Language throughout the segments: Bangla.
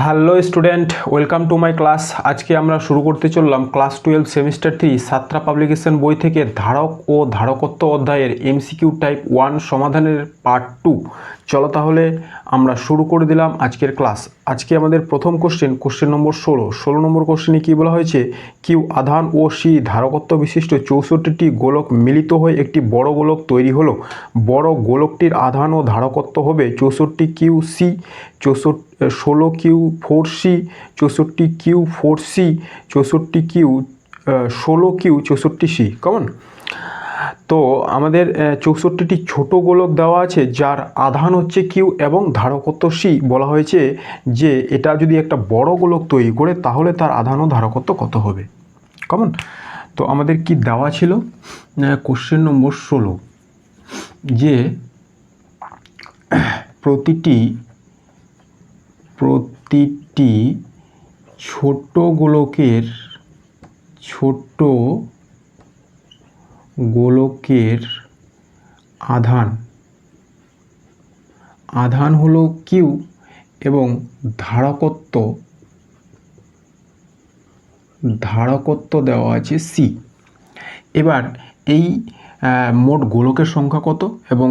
Hello student, welcome to my class. আজকে আমরা শুরু করতে চললাম ক্লাস 12 সেমিস্টার 3 সাতরা পাবলিকেশন বই থেকে ধারক ও ধারকত্ব অধ্যায়ের এমসিকিউ টাইপ 1 সমাধানের পার্ট 2। চলো তাহলে আমরা শুরু করে দিলাম আজকের ক্লাস। আজকে আমাদের প্রথম কোশ্চেন নম্বর 16 নম্বর কোশ্চেনে কী বলা হয়েছে, কিউ আধান ও সি ধারকত্ব বিশিষ্ট 64টি গোলক মিলিত হয়ে একটি বড় গোলক তৈরি হলো। বড় গোলকটির আধান ও ধারকত্ব হবে 64 Q C, 16 Q 4 C, 64 Q 4 C, 64 Q 16 Q 64 C. কেমন? তো আমাদের 64টি ছোট গোলক দেওয়া আছে যার আধান হচ্ছে কিউ এবং ধারকত্ব সি। বলা হয়েছে যে এটা যদি একটা বড় গোলক তৈরি করে তাহলে তার আধান ও ধারকত্ব কত হবে। কেমন? তো আমাদের কি দেওয়া ছিল কোশ্চেন নম্বর 16 যে প্রতিটি ছোট গোলকের আধান হলো কিউ এবং ধারকত্ব দেওয়া আছে সি। এবার এই মোট গোলকের সংখ্যা কত এবং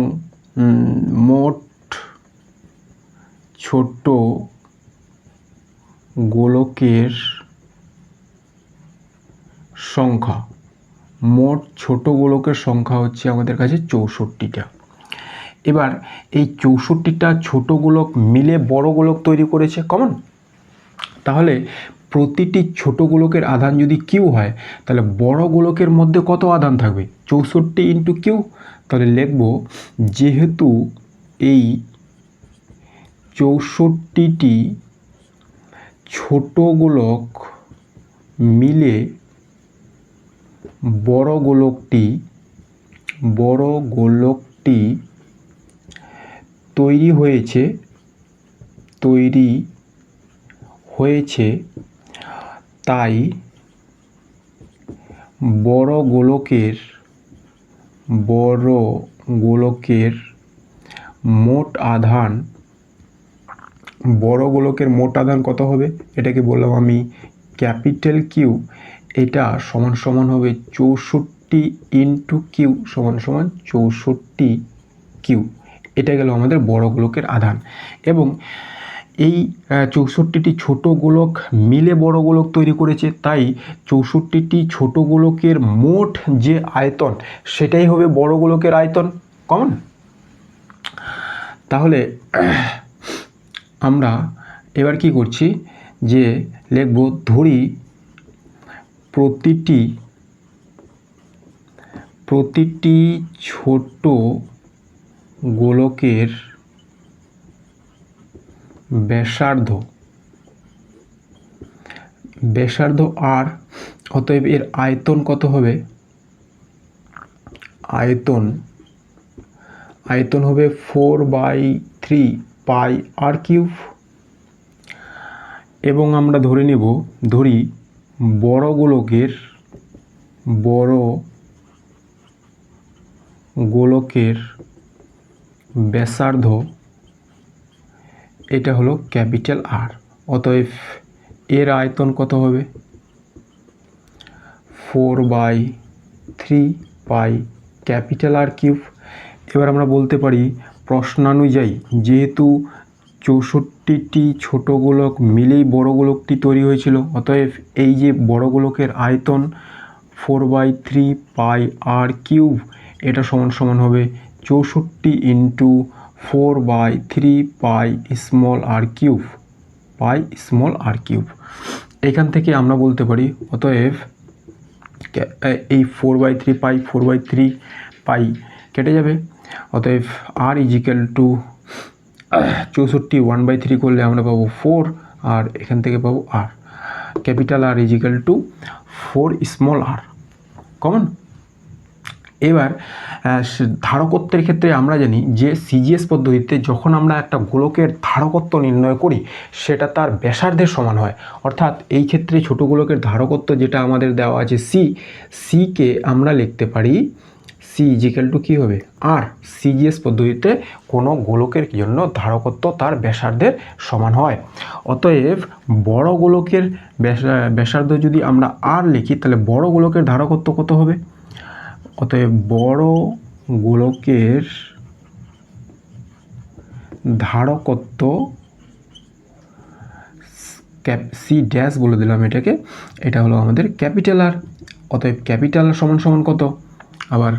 মোট ছোট গোলকের সংখ্যা হচ্ছে আমাদের কাছে 64টা। এবার এই 64টা ছোট গোলক মিলে বড় গোলক তৈরি করেছে। কমন? তাহলে প্রতিটি ছোট গোলকের আধান যদি কিউ হয় তাহলে বড় গোলকের মধ্যে কত আধান থাকবে? 64 ইন্টু কিউ। তাহলে লিখব যেহেতু এই 64টি ছোট গোলক মিলে বড় গোলকটি তৈরি হয়েছে, তাই বড় গোলকের মোট আধান কত হবে? এটাকে বললাম আমি ক্যাপিটাল কিউ। এটা সমান হবে 64 ইন্টু কিউ সমান 64 কিউ। এটা গেল আমাদের বড় গোলকের আধান। এবং এই 64টি ছোট গোলক মিলে বড় গোলক তৈরি করেছে, তাই 64টি ছোট গোলকের মোট যে আয়তন সেটাই হবে বড় গোলকের আয়তন। কমন? তাহলে আমরা এবার কি করছি যে লিখব ধরি প্রতিটি ছোট গোলকের ব্যাসার্ধ আর, অতএব এর আয়তন কত হবে? আয়তন হবে 4/3 পাই আর কিউব। এবং আমরা ধরি বড় গোলকের ব্যাসার্ধ এটা হলো ক্যাপিটাল আর, অতএব এর আয়তন কত হবে? 4/3 পাই ক্যাপিটাল আর কিউব। এবার আমরা বলতে পারি প্রশ্নানুযায়ী যেহেতু 64টি ছোট গোলক মিলেই বড় গোলকটি তৈরি হয়েছিল, অতএব এই যে বড় গোলকের আয়তন 4/3 পাই আর কিউব এটা সমান হবে 64 into 4/3 pi small R cube. এখান থেকে আমরা বলতে পারি অতএব এই 4/3 পাই কেটে যাবে, অতএব আর ইজিক্যাল টু 64 1/3 করলে আমরা পাবো 4 আর এখান থেকে পাবো R. Capital R is equal to 4 small R. Common? এবার ধারকত্বের ক্ষেত্রে আমরা জানি যে সিজিএস পদ্ধতিতে যখন আমরা একটা গোলকের ধারকত্ব নির্ণয় করি সেটা তার ব্যাসার্ধের সমান হয়। অর্থাৎ এই ক্ষেত্রে ছোট গোলকের ধারকত্ব যেটা আমাদের দেওয়া আছে সিকে আমরা লিখতে পারি সি ইজিক্যাল টু কী হবে আর। সিজিএস পদ্ধতিতে কোনো গোলকের জন্য ধারকত্ব তার ব্যাসার্ধের সমান হয়। অতএব বড় গোলকের ব্যাসার্ধ যদি আমরা আর লিখি তাহলে বড় গোলকের ধারকত্ব কত হবে? অতএব বড় গোলকের ধারকত্ব সি ড্যাশ বলে দিলাম এটাকে, এটা হলো আমাদের ক্যাপিটাল আর। অতএব ক্যাপিটাল আর সমান সমান কত? আবার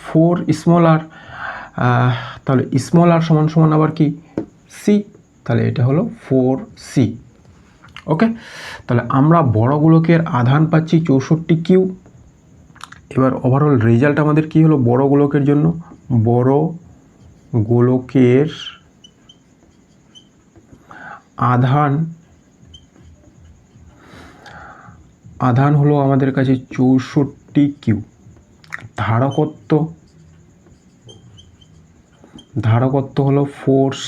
4 স্মল আর। তাহলে স্মল আর সমান সমান আবার কি? সি। তাহলে এটা হলো 4C। ওকে, তাহলে আমরা বড় গোলকের আধান পাচ্ছি 64 কিউ। এবার ওভারঅল রেজাল্ট আমাদের কি হলো বড় গোলকের জন্য? বড় গোলকের আধান হলো আমাদের কাছে 64 কিউ। ধারকত্ব হলো 4C।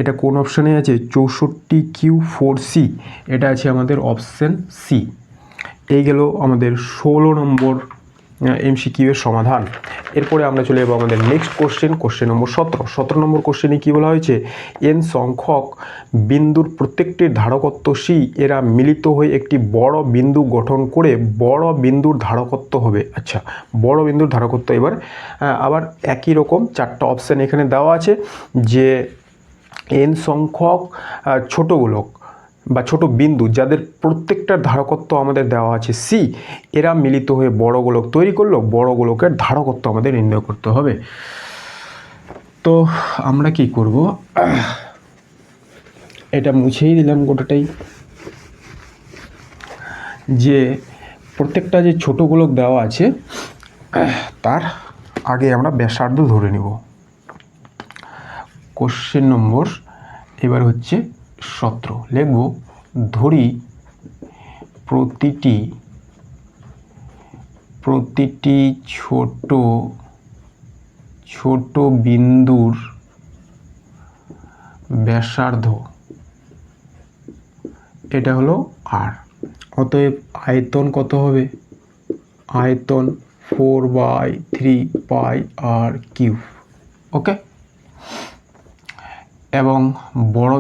এটা কোন অপশানে আছে? 64 কিউ 4C, এটা আছে আমাদের অপশান সি। এই গেল আমাদের 16 নম্বর এমসিকিউ এর সমাধান। এরপরে আমরা চলে যাবো আমাদের নেক্সট কোশ্চেন নম্বর 17 নম্বর কোশ্চেনে কী বলা হয়েছে? এন সংখ্যক বিন্দুর প্রত্যেকটির ধারকত্ব সি, এরা মিলিত হয়ে একটি বড় বিন্দু গঠন করে বড় বিন্দুর ধারকত্ব হবে। আচ্ছা, বড় বিন্দুর ধারকত্ব। এবার আবার একই রকম 4টা অপশান এখানে দেওয়া আছে যে এন সংখ্যক ছোট গোলক বা ছোট বিন্দু যাদের প্রত্যেকটার ধারকত্ব আমাদের দেওয়া আছে সি, এরা মিলিত হয়ে বড় গোলক তৈরি করলো। বড় গোলকের ধারকত্ব আমাদের নির্ণয় করতে হবে। তো আমরা কি করব, এটা মুছেই দিলাম গোটাটাই, যে প্রত্যেকটা যে ছোট গোলক দেওয়া আছে তার আগে আমরা ব্যাসার্ধ ধরে নিব। কোশ্চেন নম্বর এবার হচ্ছে 17। লিখব ধরি প্রতিটি ছোট বিন্দুর ব্যাসার্ধ এটা হলো আর। অতএব আয়তন কত হবে? আয়তন 4/3πr³। ওকে, এবং বড়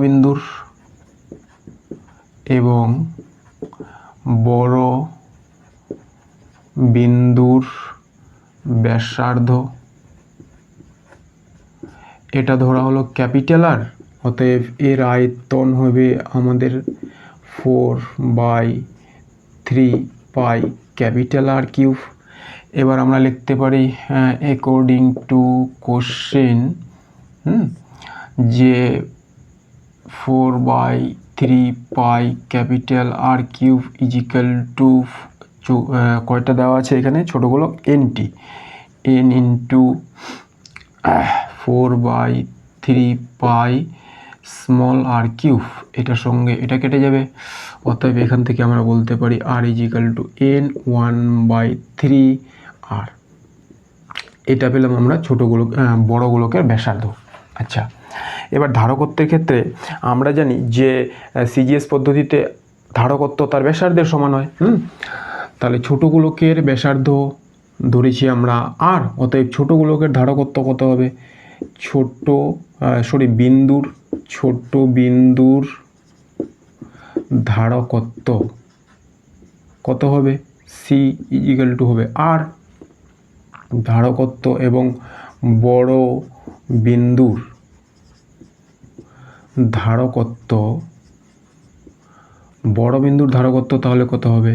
বিন্দুর ব্যাসার্ধ এটা ধরা হলো ক্যাপিটাল আর। অতএব এর আয়তন হবে আমাদের 4/3πr³। এবার আমরা লিখতে পারি অ্যাকর্ডিং টু কোশ্চেন যে 4/3πr³ ইজিক্যাল টু কয়টা দেওয়া আছে এখানে ছোটোগুলো? n into 4/3π small r³। এটার সঙ্গে এটা কেটে যাবে। অতএব এখান থেকে আমরা বলতে পারি r is equal to n 1/3r। এটা পেলাম আমরা বড় গোলকের ব্যাসার্ধ। আচ্ছা, এবার ধারকত্বের ক্ষেত্রে আমরা জানি যে সিজিএস পদ্ধতিতে ধারকত্ব তার ব্যাসার্ধের সমান হয়। তাহলে ছোট গোলকের ব্যাসার্ধ ধরেছি আমরা আর। অতএব ছোট গোলকের ধারকত্ব কত হবে? ছোট বিন্দুর ধারকত্ব কত হবে? সি ইজিক্যাল টু হবে আর। ধারকত্ব এবং বড় বিন্দুর ধারকত্ব তাহলে কত হবে?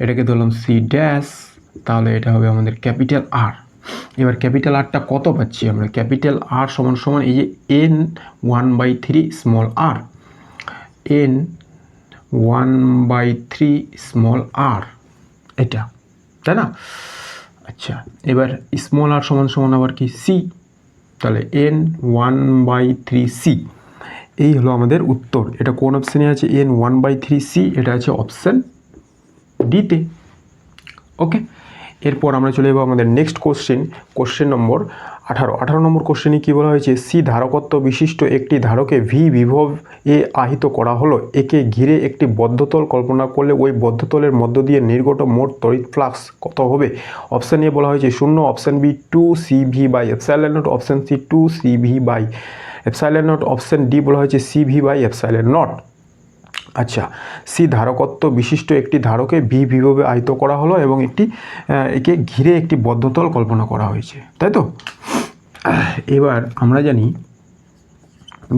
এটাকে ধরলাম সি ড্যাশ, তাহলে এটা হবে আমাদের ক্যাপিটাল আর। এবার ক্যাপিটাল আরটা কত পাচ্ছি আমরা? ক্যাপিটাল আর সমান সমান এই যে n 1/3 স্মল আর, n 1/3 স্মল আর, এটা, তাই না? আচ্ছা, এবার স্মল আর সমান সমান আবার কি? সি। তাহলে n 1/3c। এই হলো আমাদের উত্তর। এটা কোন অপশানে আছে? n 1/3c, এটা আছে অপশান ডিতে। ওকে, এরপর আমরা চলে যাবো আমাদের নেক্সট কোশ্চেন নম্বর 18 নম্বর কোশ্চেনে কী বলা হয়েছে, সি ধারকত্ব বিশিষ্ট একটি ধারকে ভি বিভব এ আহিত করা হলো, একে ঘিরে একটি বদ্ধতল কল্পনা করলে ওই বদ্ধতলের মধ্য দিয়ে নির্গত মোট তড়িৎ ফ্লাক্স কত হবে? অপশান এ বলা হয়েছে 0, option B 2 CV by epsilon naught, option C 2 CV by epsilon naught, option D বলা হয়েছে CV বাই এপসাইলন নট। আচ্ছা, সি ধারকত্ব বিশিষ্ট একটি ধারকে ভি বিভবে আহিত করা হলো এবং একে ঘিরে একটি বদ্ধতল কল্পনা করা হয়েছে, তাই তো? এবার আমরা জানি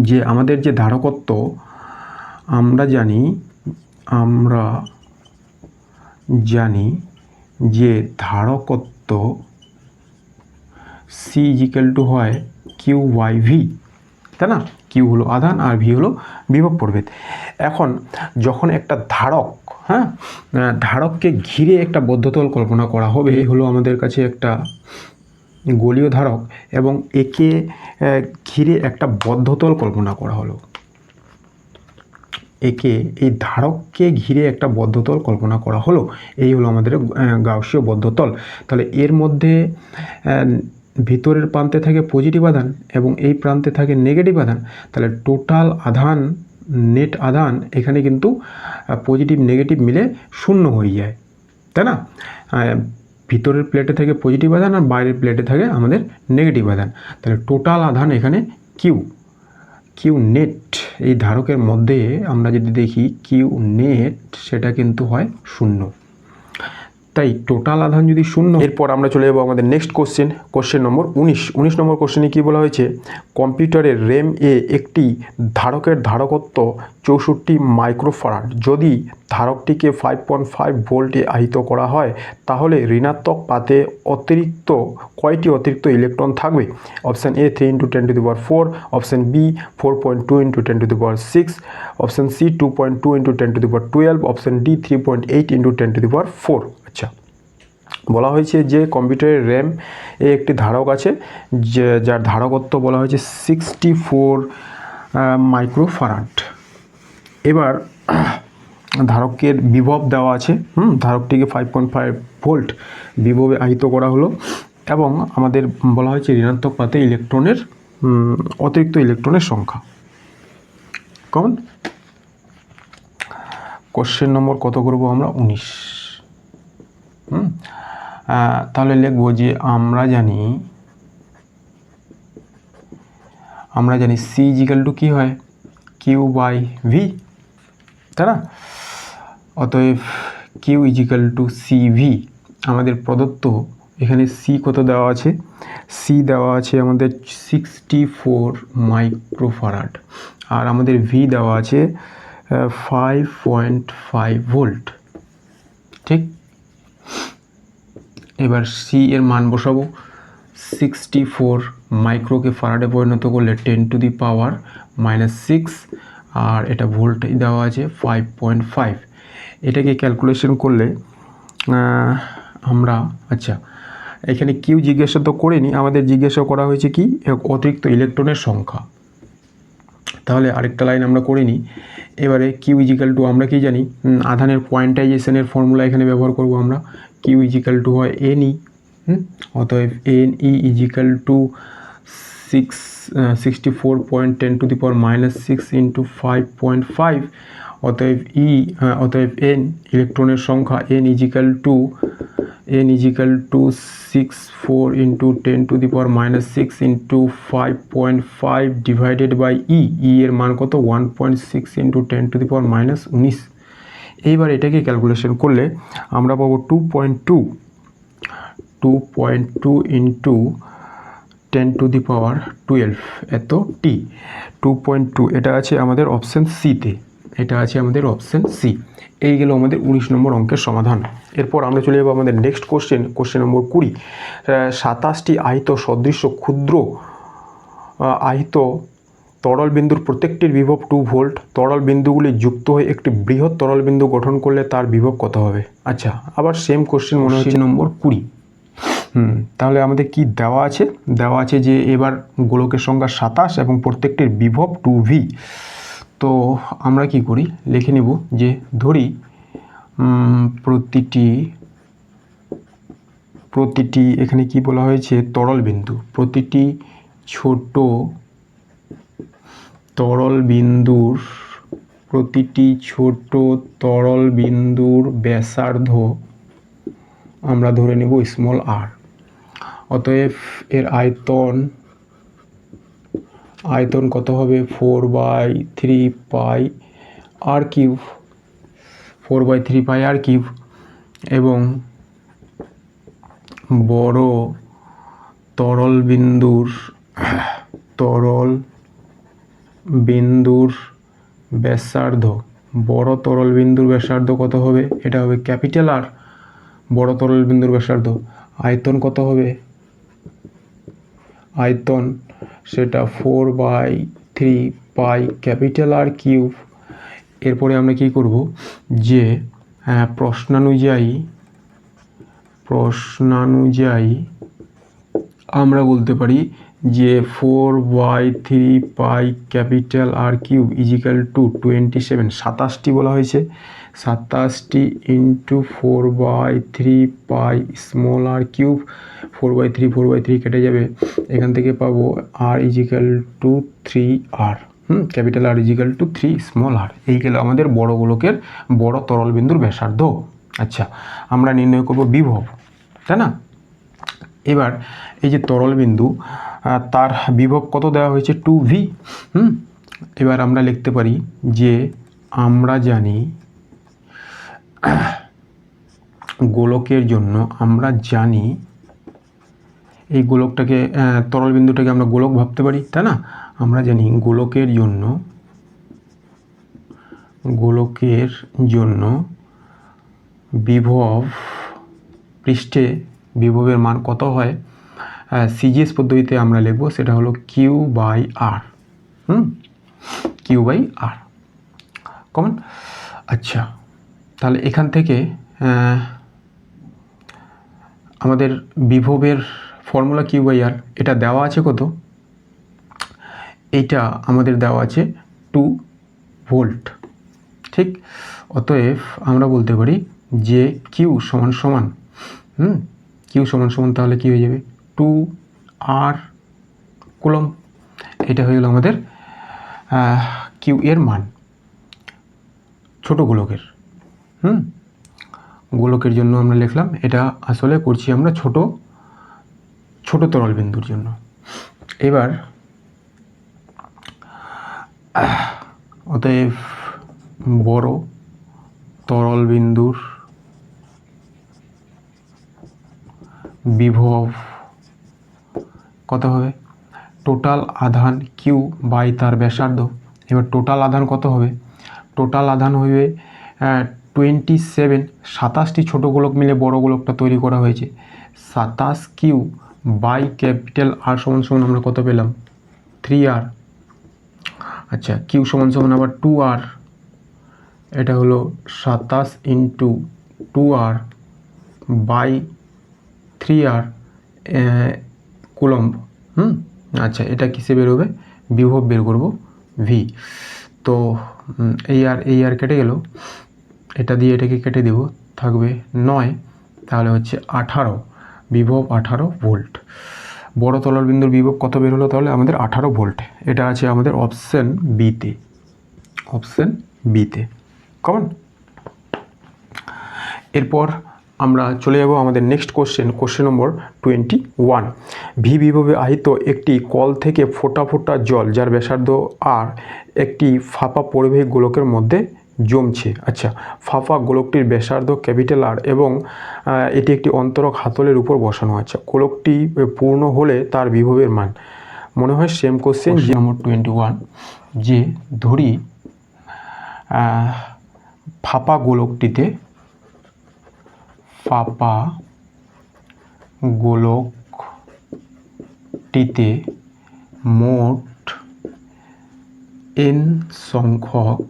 যে আমাদের যে ধারকত্ব, আমরা জানি যে ধারকত্ব সি ইজিক্যাল টু হয় কিউ বাই ভি, তাই না? কিউ হলো আধান আর ভি হলো বিভব প্রভেদ। এখন যখন একটা ধারক, ধারককে ঘিরে একটা বদ্ধতল কল্পনা করা হবে, এই হলো আমাদের কাছে একটা গোলীয় ধারক এবং একে ঘিরে একটা বদ্ধতল কল্পনা করা হলো, এই ধারককে ঘিরে একটা বদ্ধতল কল্পনা করা হলো, এই হলো আমাদের গাউসীয় বদ্ধতল। তাহলে এর মধ্যে ভিতরের প্রান্তে থাকে পজিটিভ আধান এবং এই প্রান্তে থাকে নেগেটিভ আধান। তাহলে টোটাল আধান, নেট আধান এখানে কিন্তু পজিটিভ নেগেটিভ মিলে 0 হয়ে যায়, তাই না? ভিতরের প্লেটে থাকে পজিটিভ আধান আর বাইরের প্লেটে থাকে আমাদের নেগেটিভ আধান। তাহলে টোটাল আধান এখানে কিউ নেট, এই ধারকের মধ্যে আমরা যদি দেখি কিউ নেট সেটা কিন্তু হয় 0। তাই টোটাল আধান যদি 0, এরপর আমরা চলে যাবো আমাদের নেক্সট কোশ্চেন নম্বর 19 নম্বর কোশ্চেনে কী বলা হয়েছে, কম্পিউটারের র্যাম এ একটি ধারকের ধারকত্ব 64 মাইক্রোফ্যারাড, যদি ধারকটিকে 5.5 ভোল্টে আহিত করা হয় তাহলে ঋণাত্মক পাতে কয়টি অতিরিক্ত ইলেকট্রন থাকবে? Option A 3 × 10⁴, option B 4.2 × 10⁶, option C 2.2 × 10⁻², option D 3.8 × 10⁴। আচ্ছা, বলা হয়েছে যে কম্পিউটারের র্যাম এ একটি ধারক আছে যার ধারকত্ব বলা হয়েছে 64 মাইক্রোফ্যারাড। এবার ধারকের বিভব দেওয়া আছে, ধারকটিকে 5.5 ভোল্ট বিভবে আহিত করা হলো এবং আমাদের বলা হয়েছে ঋণাত্মক পাতে অতিরিক্ত ইলেকট্রনের সংখ্যা কেমন? কোশ্চেন নম্বর কত করব আমরা? 19। তাহলে লিখব যে আমরা জানি সি ইজিক্যাল টু কী হয়, কিউ বাই ভি, তাই না? অতএব কিউ ইজিক্যাল টু সিভি আমাদের প্রদত্ত। এখানে সি কত দেওয়া আছে? সি দেওয়া আছে আমাদের 64 মাইক্রোফ্যারাড আর আমাদের ভি দেওয়া আছে 5.5 ভোল্ট, ঠিক? এবার সি এর মান বসাবো, 64 মাইক্রোকে ফ্যারাডে পরিণত করলে 10⁻⁻6 আর এটা ভোল্ট দেওয়া আছে 5.5। এটাকে ক্যালকুলেশন করলে আমরা, আচ্ছা এখানে কিউ জিজ্ঞাসা তো করিনি, আমাদের জিজ্ঞাসা করা হয়েছে কি অতিরিক্ত ইলেকট্রনের সংখ্যা। তাহলে আরেকটা লাইন আমরা করে নিই। এবারে কিউ ইজিক্যাল টু আমরা কি জানি, আধানের কোয়ান্টাইজেশনের ফর্মুলা এখানে ব্যবহার করব আমরা। কিউ ইজিক্যাল টু হয় এনই, অতএব এনই ইজিক্যাল টু 64.10⁻⁶ ইন্টু 5.5। অতএব এন ইলেকট্রনের সংখ্যা n is equal to 64 into 10⁻⁶ into 5.5 divided by e এর মান কত? 1.6 ইন্টু 10⁻⁻19। এইবার এটাকে ক্যালকুলেশন করলে আমরা পাবো 2.2 ইন্টু 10⁻12 এত টি। 2.2 এটা আছে আমাদের অপশান সিতে, এই গেল আমাদের 19 নম্বর অঙ্কের সমাধান। এরপর আমরা চলে যাবো আমাদের নেক্সট কোশ্চেন নম্বর 20। 27টি আহিত সদৃশ্য ক্ষুদ্র আহিত তরল বিন্দুর প্রত্যেকটির বিভব 2 ভোল্ট। তরল বিন্দুগুলি যুক্ত হয়ে একটি বৃহৎ তরল বিন্দু গঠন করলে তার বিভব কত হবে? আচ্ছা, আবার সেম কোশ্চেন মনে হচ্ছে নম্বর 20। তাহলে আমাদের কি দেওয়া আছে যে এবার গোলকের সংখ্যা 27 এবং প্রত্যেকটির বিভব 2V। তো আমরা কি করি, লিখে নিব যে ধরি প্রতিটি প্রতিটি, এখানে কি বলা হয়েছে, তরল বিন্দু, প্রতিটি ছোট তরল বিন্দুর, প্রতিটি ছোট তরল বিন্দুর ব্যাসার্ধ আমরা ধরে নেব স্মল আর। অতএব এর আয়তন কত হবে, 4/3 পাই আর কিউব, 4/3 পাই আর কিউব। এবং বড় তরল বিন্দুর ব্যাসার্ধ, বড় তরল বিন্দুর ব্যাসার্ধ কত হবে, এটা হবে ক্যাপিটাল আর। বড় তরল বিন্দুর ব্যাসার্ধ, আয়তন কত হবে, আয়তন সেটা 4/3 পাই ক্যাপিটাল আর কিউব। এরপরে আমরা কি করব, যে প্রশ্নানুযায়ী আমরা বলতে পারি যে 4/3 pi capital R cube is equal to 27, 27টি বলা হয়েছে, 27টি into 4/3 pi small R cube. 4/3 কেটে যাবে, এখান থেকে পাবো R is equal to 3r, capital R is equal to 3 small R. এই গেল আমাদের বড় গোলকের বড় তরল বিন্দুর ব্যাসার্ধ। আচ্ছা, আমরা নির্ণয় করব বিভব, তাই না? এবার এই যে তরল বিন্দু, তার বিভব কত দেওয়া হয়েছে, 2v। এবার আমরা লিখতে পারি যে আমরা জানি গোলকের জন্য, আমরা জানি এই গোলকটাকে, তরল বিন্দুটাকে আমরা গোলক ভাবতে পারি, তাই না? আমরা জানি গোলকের জন্য বিভব, পৃষ্ঠে বিভবের মান কত হয়, সিজিএস পদ্ধতিতে আমরা লিখব, সেটা হলো Q/R, Q/R কমন। আচ্ছা, তাহলে এখান থেকে আমাদের বিভবের ফর্মুলা Q/R, এটা দেওয়া আছে কত, এইটা আমাদের দেওয়া আছে 2 ভোল্ট, ঠিক? অতএব আমরা বলতে পারি যে Q সমান সমান, তাহলে কি হয়ে যাবে, 2R কুলম। এটা হয়ে গেল আমাদের Q এর মান ছোট গোলকের। গোলকের জন্য আমরা লিখলাম, এটা আসলে করছি আমরা ছোট তরল বিন্দুর জন্য। এবার অতএব বড় তরল বিন্দুর বিভব কত হবে, টোটাল আধান কিউ বাই তার ব্যাসার্ধ। এবার টোটাল আধান কত হবে, টোটাল আধান হবে 27, 27টি ছোট গোলক মিলে বড় গোলকটা তৈরি করা হয়েছে। 27 কিউ বাই ক্যাপিটাল আর সমান সমান আমরা কত পেলাম, 3r। আচ্ছা, কিউ সমান সমান আবার 2r, এটা হলো 27 into 2r by 3r coulomb. আচ্ছা, এটা কিসে বেরোবে, বিভব বের করব v। তো এই আর কেটে গেল, এটা দিয়ে এটাকে কেটে দেব, থাকবে 9, তাহলে হচ্ছে 18, বিভব 18 ভোল্ট। বড় তরল বিন্দুর বিভব কত বের হলো, তাহলে আমাদের 18 ভোল্ট। এটা আছে আমাদের অপশন বিতে, কমন। এরপর আমরা চলে যাব আমাদের নেক্সট কোশ্চেন নম্বর 21। ভি বিভবে আহিত একটি কল থেকে ফোঁটা ফোঁটা জল, যার ব্যাসার্ধ আর, একটি ফাঁপা পরিবাহী গোলকের মধ্যে জমছে। আচ্ছা, ফাঁপা গোলকটির ব্যাসার্ধ ক্যাপিটাল আর এবং এটি একটি অন্তরক হাতলের উপর বসানো আছে। গোলকটি পূর্ণ হলে তার বিভবের মান। মনে হয় সেম কোশ্চেন নম্বর 21, যে ধরি ফাঁপা গোলকটিতে মোট n সংখ্যক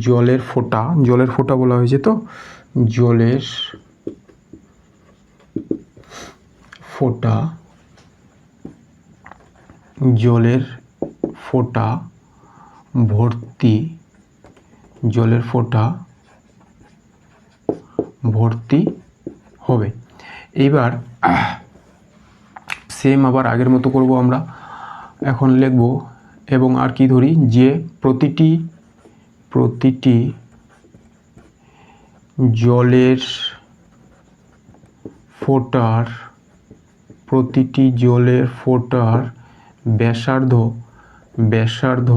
জলের ফোঁটা বলা হয়েছে, তো জলের ফোঁটা ভর্তি ভর্তি হবে। এইবার সেম আবার আগের মতো করব আমরা। এখন লিখব এবং আর কি ধরি, যে প্রতিটি জলের ফোঁটার ব্যাসার্ধ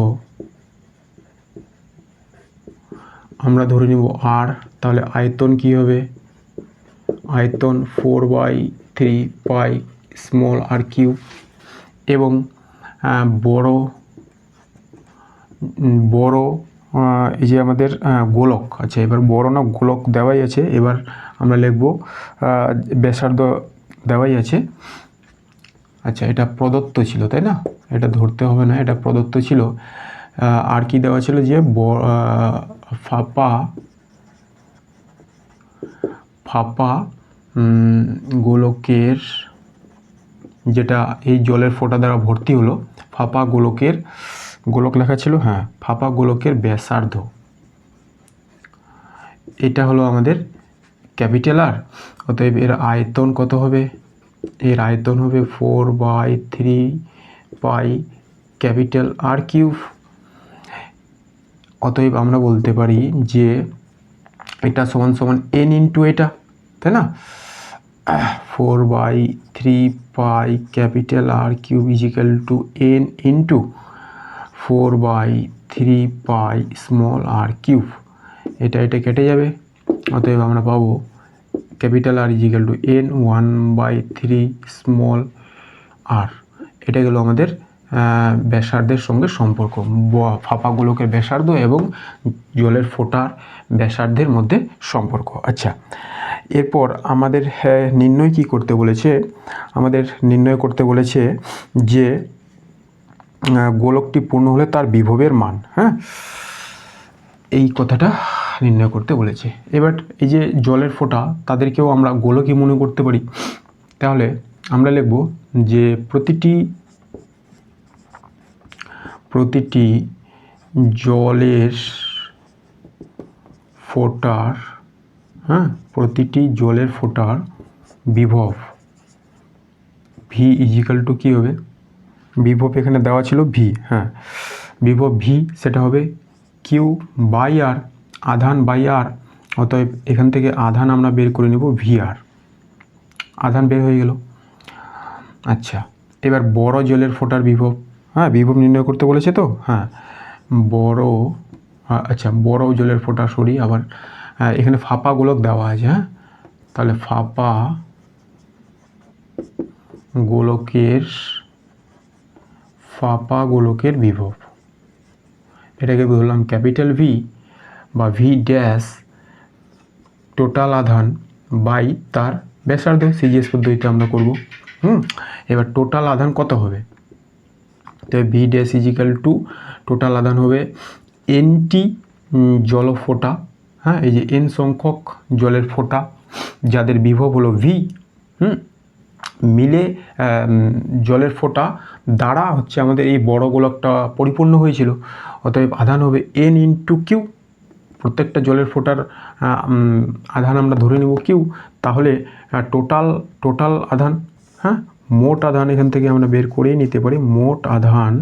আমরা ধরে নিব আর। তাহলে আয়তন কি হবে, আয়তন 4/3 পাই স্মল আর কিউব। এবং বড় এই যে আমাদের গোলক, আচ্ছা এবার বড় না গোলক দেওয়াই আছে, এবার আমরা লিখব ব্যাসার্ধ দেওয়াই আছে। আচ্ছা এটা প্রদত্ত ছিল তাই না, এটা ধরতে হবে না, এটা প্রদত্ত ছিল। আর কি দেওয়া ছিল, যে ফাঁপা গোলকের, যেটা এই জলের ফোঁটা দ্বারা ভর্তি হলো, ফাঁপা গোলক লেখা ছিল, হ্যাঁ ফাঁপা গোলকের ব্যাসার্ধ, এটা হলো আমাদের ক্যাপিটাল আর। অতএব এর আয়তন কত হবে, এর আয়তন হবে 4/3 পাই ক্যাপিটাল আর কিউব। অতএব আমরা বলতে পারি যে এটা সমান সমান n ইন্টু এটা, তাই না, 4/3 pi capital R cube is equal to n into 4/3 pi small R cube. এটা কেটে যাবে, অতএব আমরা পাবো capital R is equal to n 1/3 small R. এটা গেল আমাদের ব্যাসার্ধের সঙ্গে সম্পর্ক, ফাঁপা গোলকের ব্যাসার্ধ এবং জলের ফোঁটার ব্যাসার্ধের মধ্যে সম্পর্ক। আচ্ছা এরপর আমাদের নির্ণয় করতে বলেছে যে গোলকটি পূর্ণ হলে তার বিভবের মান, হ্যাঁ এই কথাটা নির্ণয় করতে বলেছে। এবার এই যে জলের ফোঁটা, তাদেরকেও আমরা গোলকই মনে করতে পারি। তাহলে আমরা লিখব যে প্রতিটি জলের ফোঁটার বিভব ভি ইজিক্যাল টু কী হবে, বিভব এখানে দেওয়া ছিল ভি, হ্যাঁ বিভব ভি, সেটা হবে কিউ বাই আর, আধান বাই আর। অতএব এখান থেকে আধান আমরা বের করে নেব ভি আর, আধান বের হয়ে গেল। আচ্ছা এবার বড় জলের ফোঁটার বিভব, হ্যাঁ বিভব নির্ণয় করতে বলেছে তো, হ্যাঁ বড় জলের ফোঁটা, আবার এখানে ফাঁপা গোলক দেওয়া আছে, হ্যাঁ তাহলে ফাঁপা গোলকের বিভব, এটাকে বললাম ক্যাপিটাল ভি বা ভি ড্যাশ, টোটাল আধান বাই তার ব্যাসার্ধ, সিজিএস পদ্ধতিতে আমরা করব। এবার টোটাল আধান কত হবে, তো V dash equal to total আধান হবে এনটি জলফোঁটা, হ্যাঁ এই যে এন সংখ্যক জলের ফোঁটা যাদের বিভব হলো ভি, মিলে জলের ফোঁটা দ্বারা হচ্ছে আমাদের এই বড় গোলকটা পরিপূর্ণ হয়েছিল। অতএব আধান হবে এন ইন্টু কিউ, প্রত্যেকটা জলের ফোঁটার আধান আমরা ধরে নেব কিউ। তাহলে টোটাল আধান, হ্যাঁ মোট আধান এখান থেকে আমরা বের করেই নিতে পারি, মোট আধান,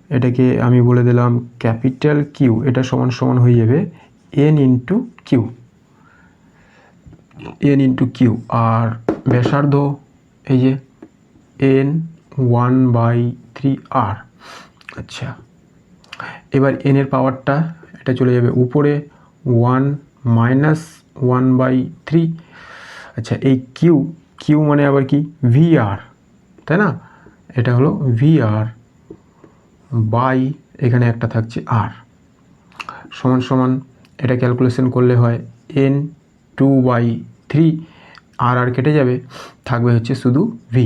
এটাকে আমি বলে দিলাম ক্যাপিটাল কিউ, এটা সমান হয়ে যাবে এন ইন্টু কিউ, আর ব্যাসার্ধ এই যে n 1/3 আর। আচ্ছা এবার n এর পাওয়ারটা এটা চলে যাবে উপরে, 1 মাইনাস 1/3। আচ্ছা এই কিউ মানে আবার কি, ভি আর, তাই না, এটা হলো ভি আর বাই এখানে একটা থাকছে আর, সমান এটা ক্যালকুলেশন করলে হয় n 2/3, আর কেটে যাবে, থাকবে হচ্ছে শুধু ভি।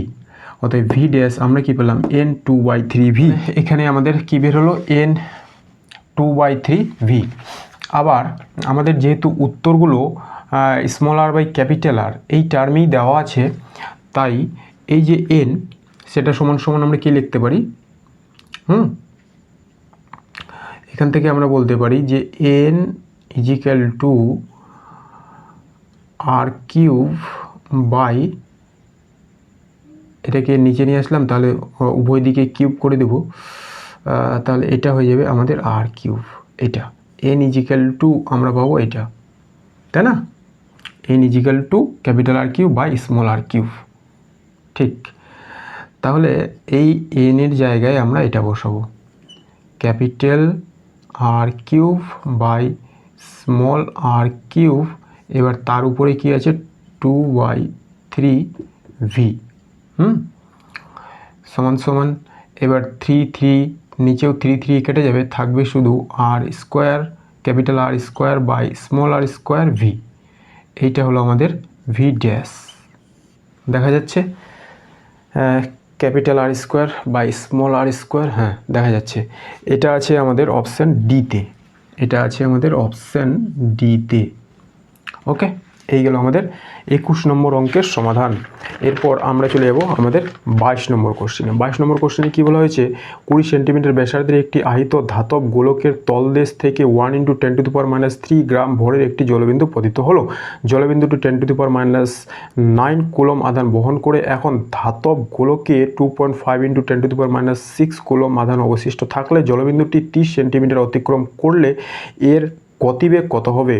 অতএব ভি ড্যাশ আমরা কি পেলাম, n 2/3 ভি। এখানে আমাদের কি বের হলো, n 2/3 ভি। আবার আমাদের যেহেতু উত্তরগুলো small R by capital R এই টার্মেই দেওয়া আছে, তাই এই যে n সেটা সমান আমরা কি লিখতে পারি, এখান থেকে আমরা বলতে পারি যে n is equal to R cube by, এটাকে নিচে নিয়ে আসলাম, তাহলে উভয় দিকে কিউব করে দেব, তাহলে এটা হয়ে যাবে আমাদের আর কিউব। এটা এন ইজ ইকুয়াল টু আমরা পাবো এটা, তাই না? N is equal to capital R cube by small R cube. ঠিক, তাহলে এই এন এর জায়গায় আমরা এটা বসাবো, capital R cube by small R cube. এবার তার উপরে কি আছে, 2/3v সমান সমান, এবার 3 নিচেও 3 কেটে যাবে, থাকবে শুধু R square, capital R square by small R square V. এইটা হলো আমাদের ভি ড্যাশ। দেখা যাচ্ছে capital R square by small R square, হ্যাঁ দেখা যাচ্ছে। এটা আছে আমাদের অপশান ডিতে, এটা আছে আমাদের অপশান ডিতে। ওকে, এই গেল আমাদের 21 নম্বর অঙ্কের সমাধান। এরপর আমরা চলে যাব আমাদের 22 নম্বর কোশ্চেনে। 22 নম্বর কোশ্চেনে কী বলা হয়েছে, 20 সেন্টিমিটার ব্যাসার্ধের একটি আহিত ধাতব গোলকের তলদেশ থেকে 1 × 10⁻³ গ্রাম ভরের একটি জলবিন্দু পতিত হলো। জলবিন্দুটি 10⁻৯ কুলম আধান বহন করে। এখন ধাতব গোলকে 2.5 × 10⁻6 কুলম আধান অবশিষ্ট থাকলে জলবিন্দুটি 30 সেন্টিমিটার অতিক্রম করলে এর গতিবেগ কত হবে?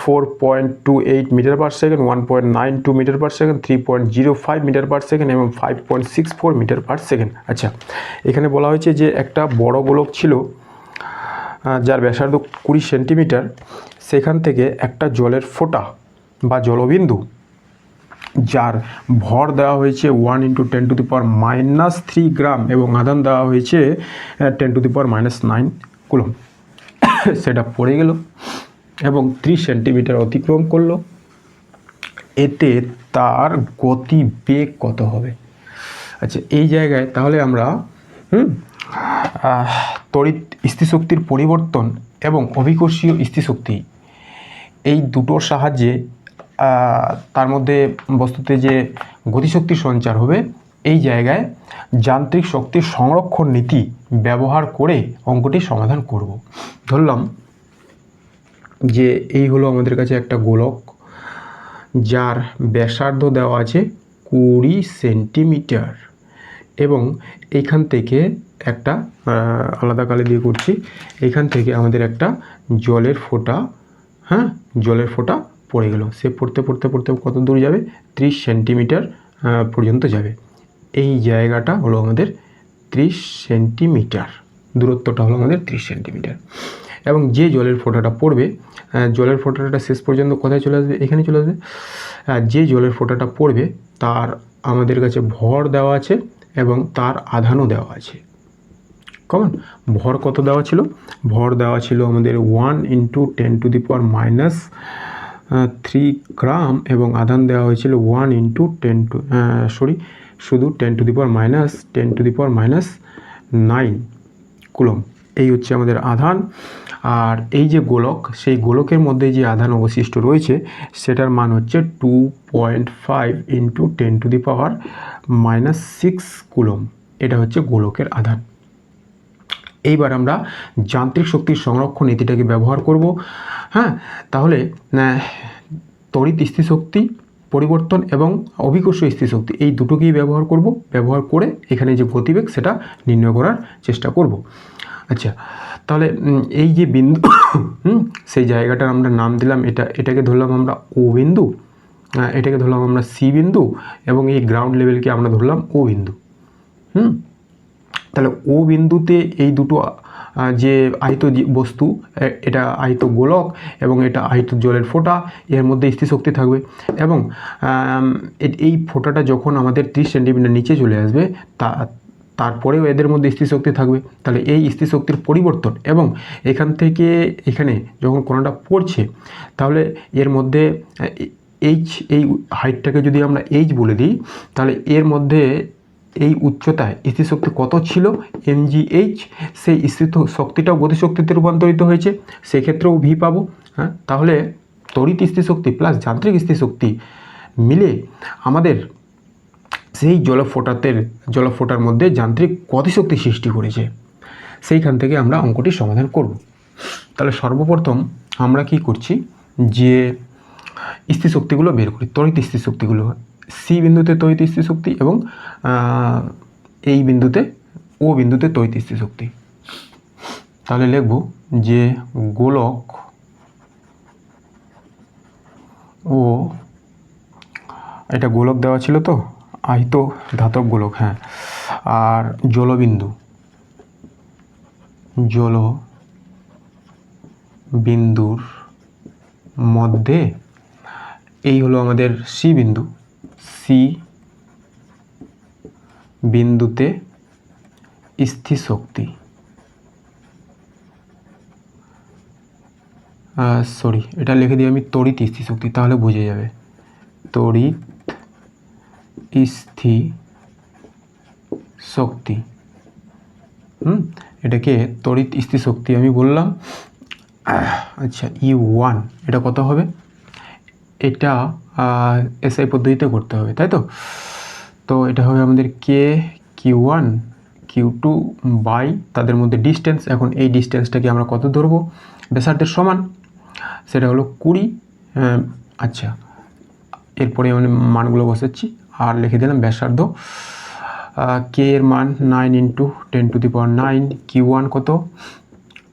4.28 metre per second, 1.92 metre per second, 3.05 metre per second এবং 5.64 মিটার পার সেকেন্ড। আচ্ছা, এখানে বলা হয়েছে যে একটা বড় গোলক ছিল যার ব্যাসার্ধ 20 সেন্টিমিটার, সেখান থেকে একটা জলের ফোঁটা বা জলবিন্দু যার ভর দেওয়া হয়েছে 1 × 10⁻³ গ্রাম এবং আধান দেওয়া হয়েছে 10⁻৯ কুলম, সেটা পড়ে গেল এবং 30 সেন্টিমিটার অতিক্রম করলো। এতে তার গতিবেগ কত হবে? আচ্ছা, এই জায়গায় তাহলে আমরা তড়িৎ স্থিতিশক্তির পরিবর্তন এবং অভিকর্ষীয় স্থিতিশক্তি এই দুটোর সাহায্যে তার মধ্যে বস্তুতে যে গতিশক্তির সঞ্চার হবে, এই জায়গায় যান্ত্রিক শক্তির সংরক্ষণ নীতি ব্যবহার করে অঙ্কটি সমাধান করব। ধরলাম যে এই হলো আমাদের কাছে একটা গোলক যার ব্যাসার্ধ দেওয়া আছে 20 সেন্টিমিটার এবং এইখান থেকে একটা আলাদা কালি দিয়ে করছি, এইখান থেকে আমাদের একটা জলের ফোঁটা, জলের ফোঁটা পড়ে গেল। সে পড়তে পড়তে পড়তে কত দূর যাবে? 30 সেন্টিমিটার পর্যন্ত যাবে। এই জায়গাটা হলো আমাদের 30 সেন্টিমিটার, দূরত্বটা হলো আমাদের 30 সেন্টিমিটার। এবং যে জলের ফোঁটাটা পড়বে, জলের ফোঁটাটা শেষ পর্যন্ত কোথায় চলে আসবে? এখানে চলে আসবে। যে জলের ফোঁটাটা পড়বে তার আমাদের কাছে ভর দেওয়া আছে এবং তার আধানও দেওয়া আছে। কেমন? ভর কত দেওয়া ছিল? ভর দেওয়া ছিল আমাদের 1 × 10⁻³ গ্রাম এবং আধান দেওয়া হয়েছিল 1 × শুধু 10⁻৯ কুলম। এই হচ্ছে আমাদের আধান। আর এই যে গোলক, সেই গোলকের মধ্যে যে আধান অবশিষ্ট রয়েছে সেটার মান হচ্ছে 2.5 × 10⁻6 কুলম। এটা হচ্ছে গোলকের আধান। এইবার আমরা যান্ত্রিক শক্তির সংরক্ষণ নীতিটাকে ব্যবহার করব। তাহলে তড়িৎ স্থিতিশক্তি পরিবর্তন এবং অভিকর্ষীয় স্থিতিশক্তি এই দুটোকেই ব্যবহার করব। ব্যবহার করে এখানে যে গতিবেগ সেটা নির্ণয় করার চেষ্টা করব। আচ্ছা, তাহলে এই যে বিন্দু সেই জায়গাটার আমরা নাম দিলাম, এটাকে ধরলাম আমরা ও বিন্দু, এটাকে ধরলাম আমরা সি বিন্দু এবং এই গ্রাউন্ড লেভেলকে আমরা ধরলাম ও বিন্দু। তাহলে ও বিন্দুতে এই দুটো যে আহিত বস্তু, এটা আহিত গোলক এবং এটা আহিত জলের ফোঁটা, এর মধ্যে স্থিতিশক্তি থাকবে এবং এই ফোঁটাটা যখন আমাদের 30 সেন্টিমিটার নিচে চলে আসবে তারপরেও এদের মধ্যে স্থিতিশক্তি থাকবে। তাহলে এই স্থিতিশক্তির পরিবর্তন এবং এখান থেকে এখানে যখন কোণাটা পড়ছে, তাহলে এর মধ্যে এইচ, এই হাইটটাকে যদি আমরা এইচ বলে দিই, তাহলে এর মধ্যে এই উচ্চতায় স্থিতিশক্তি কত ছিল? mgh। সেই স্থিতিশক্তিটাও গতিশক্তিতে রূপান্তরিত হয়েছে, সেক্ষেত্রেও ভি পাবো। তাহলে তড়িৎ স্থিতিশক্তি প্লাস যান্ত্রিক স্থিতিশক্তি মিলে আমাদের সেই জলফোঁটার মধ্যে যান্ত্রিক গতিশক্তি সৃষ্টি করেছে। সেইখান থেকে আমরা অঙ্কটি সমাধান করব। তাহলে সর্বপ্রথম আমরা কি করছি যে স্থিতিশক্তিগুলো বের করি, তড়িৎ স্থিতিশক্তিগুলো। সি বিন্দুতে তড়িৎ স্থিতিশক্তি এবং এই বিন্দুতে ও বিন্দুতে তড়িৎ স্থিতিশক্তি। তাহলে লিখব যে গোলক ও, এটা গোলক দেওয়া ছিল তো, আহিত ধাতব গোলক, হ্যাঁ, আর জলবিন্দুর মধ্যে এই হলো আমাদের সি বিন্দু, সি বিন্দুতে স্থিতিশক্তি, সরি এটা লিখে দিই আমি তড়িৎ স্থিতিশক্তি, তাহলে বুঝে যাবে। তড়িৎ স্থিতিশক্তি, এটাকে তড়িৎ স্থিতিশক্তি আমি বললাম। আচ্ছা, E1 এটা কত হবে? এটা এসআই পদ্ধতিতে করতে হবে, তাই তো? তো এটা হবে আমাদের কে Q1 Q2 বাই তাদের মধ্যে ডিস্টেন্স। এখন এই ডিস্টেন্সটাকে আমরা কত ধরবো? ব্যাসার্ধের সমান, সেটা হলো 20। আচ্ছা, এরপরে আমি মানগুলো বসাচ্ছি আর লিখে দিলাম ব্যাসার্ধ। কে এর মান 9 × 10⁻9, Q1 কত?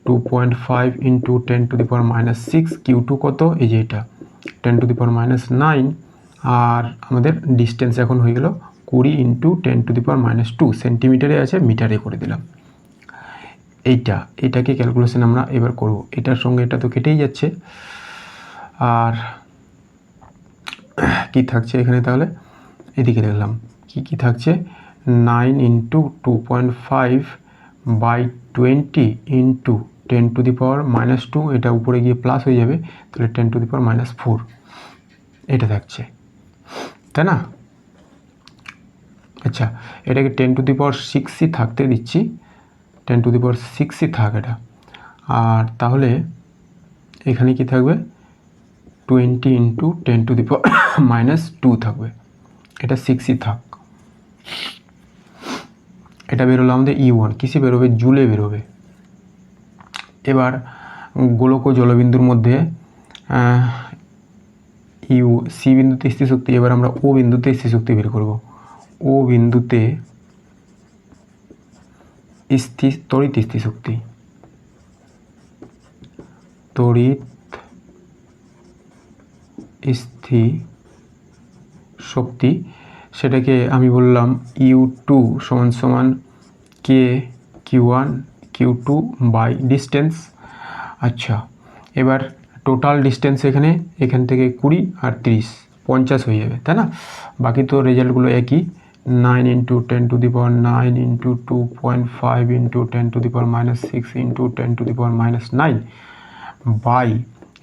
2.5 × 10⁻6, Q2 কত? এই যে এটা 10⁻9, আর আমাদের ডিস্টেন্স এখন হয়ে গেল 20 × 10⁻2, সেন্টিমিটারে আছে, মিটারে করে দিলাম। এটাকে ক্যালকুলেশন আমরা এবার করব। এটার সঙ্গে এটা তো কেটেই যাচ্ছে, আর কি থাকছে এখানে? তাহলে এদিকে দেখলাম কি থাকছে, 9 × 2.5 বাই 20 × 10⁻², এটা উপরে গিয়ে প্লাস হয়ে যাবে, তাহলে 10⁻⁴ এটা থাকছে, তাই না? আচ্ছা, এটাকে 10⁻6ই থাকতে দিচ্ছি, 10⁻6ই থাক এটা। আর তাহলে এখানে কি থাকবে? 20 × 10⁻² থাকবে, এটা 6ই থাক। এটা বেরোলো আমাদের E1, কিসে বেরোবে? জুলে বেরোবে। এবার গোলক ও জলবিন্দুর মধ্যে সি বিন্দুতে স্থিতিশক্তি, এবার আমরা ও বিন্দুতে স্থিতিশক্তি বের করব। ও বিন্দুতে তড়িৎ স্থিতিশক্তি, তড়িৎ স্থিতিশক্তি, সেটাকে আমি বললাম U2 = K Q1 Q2 by distance. আচ্ছা, এবার টোটাল ডিস্টেন্স এখান থেকে 20 আর 30, 50 হয়ে যাবে, তাই না? বাকি তো রেজাল্টগুলো একই। 9 × 10⁹ × 2.5 × 10⁻6 × 10⁻9 বাই,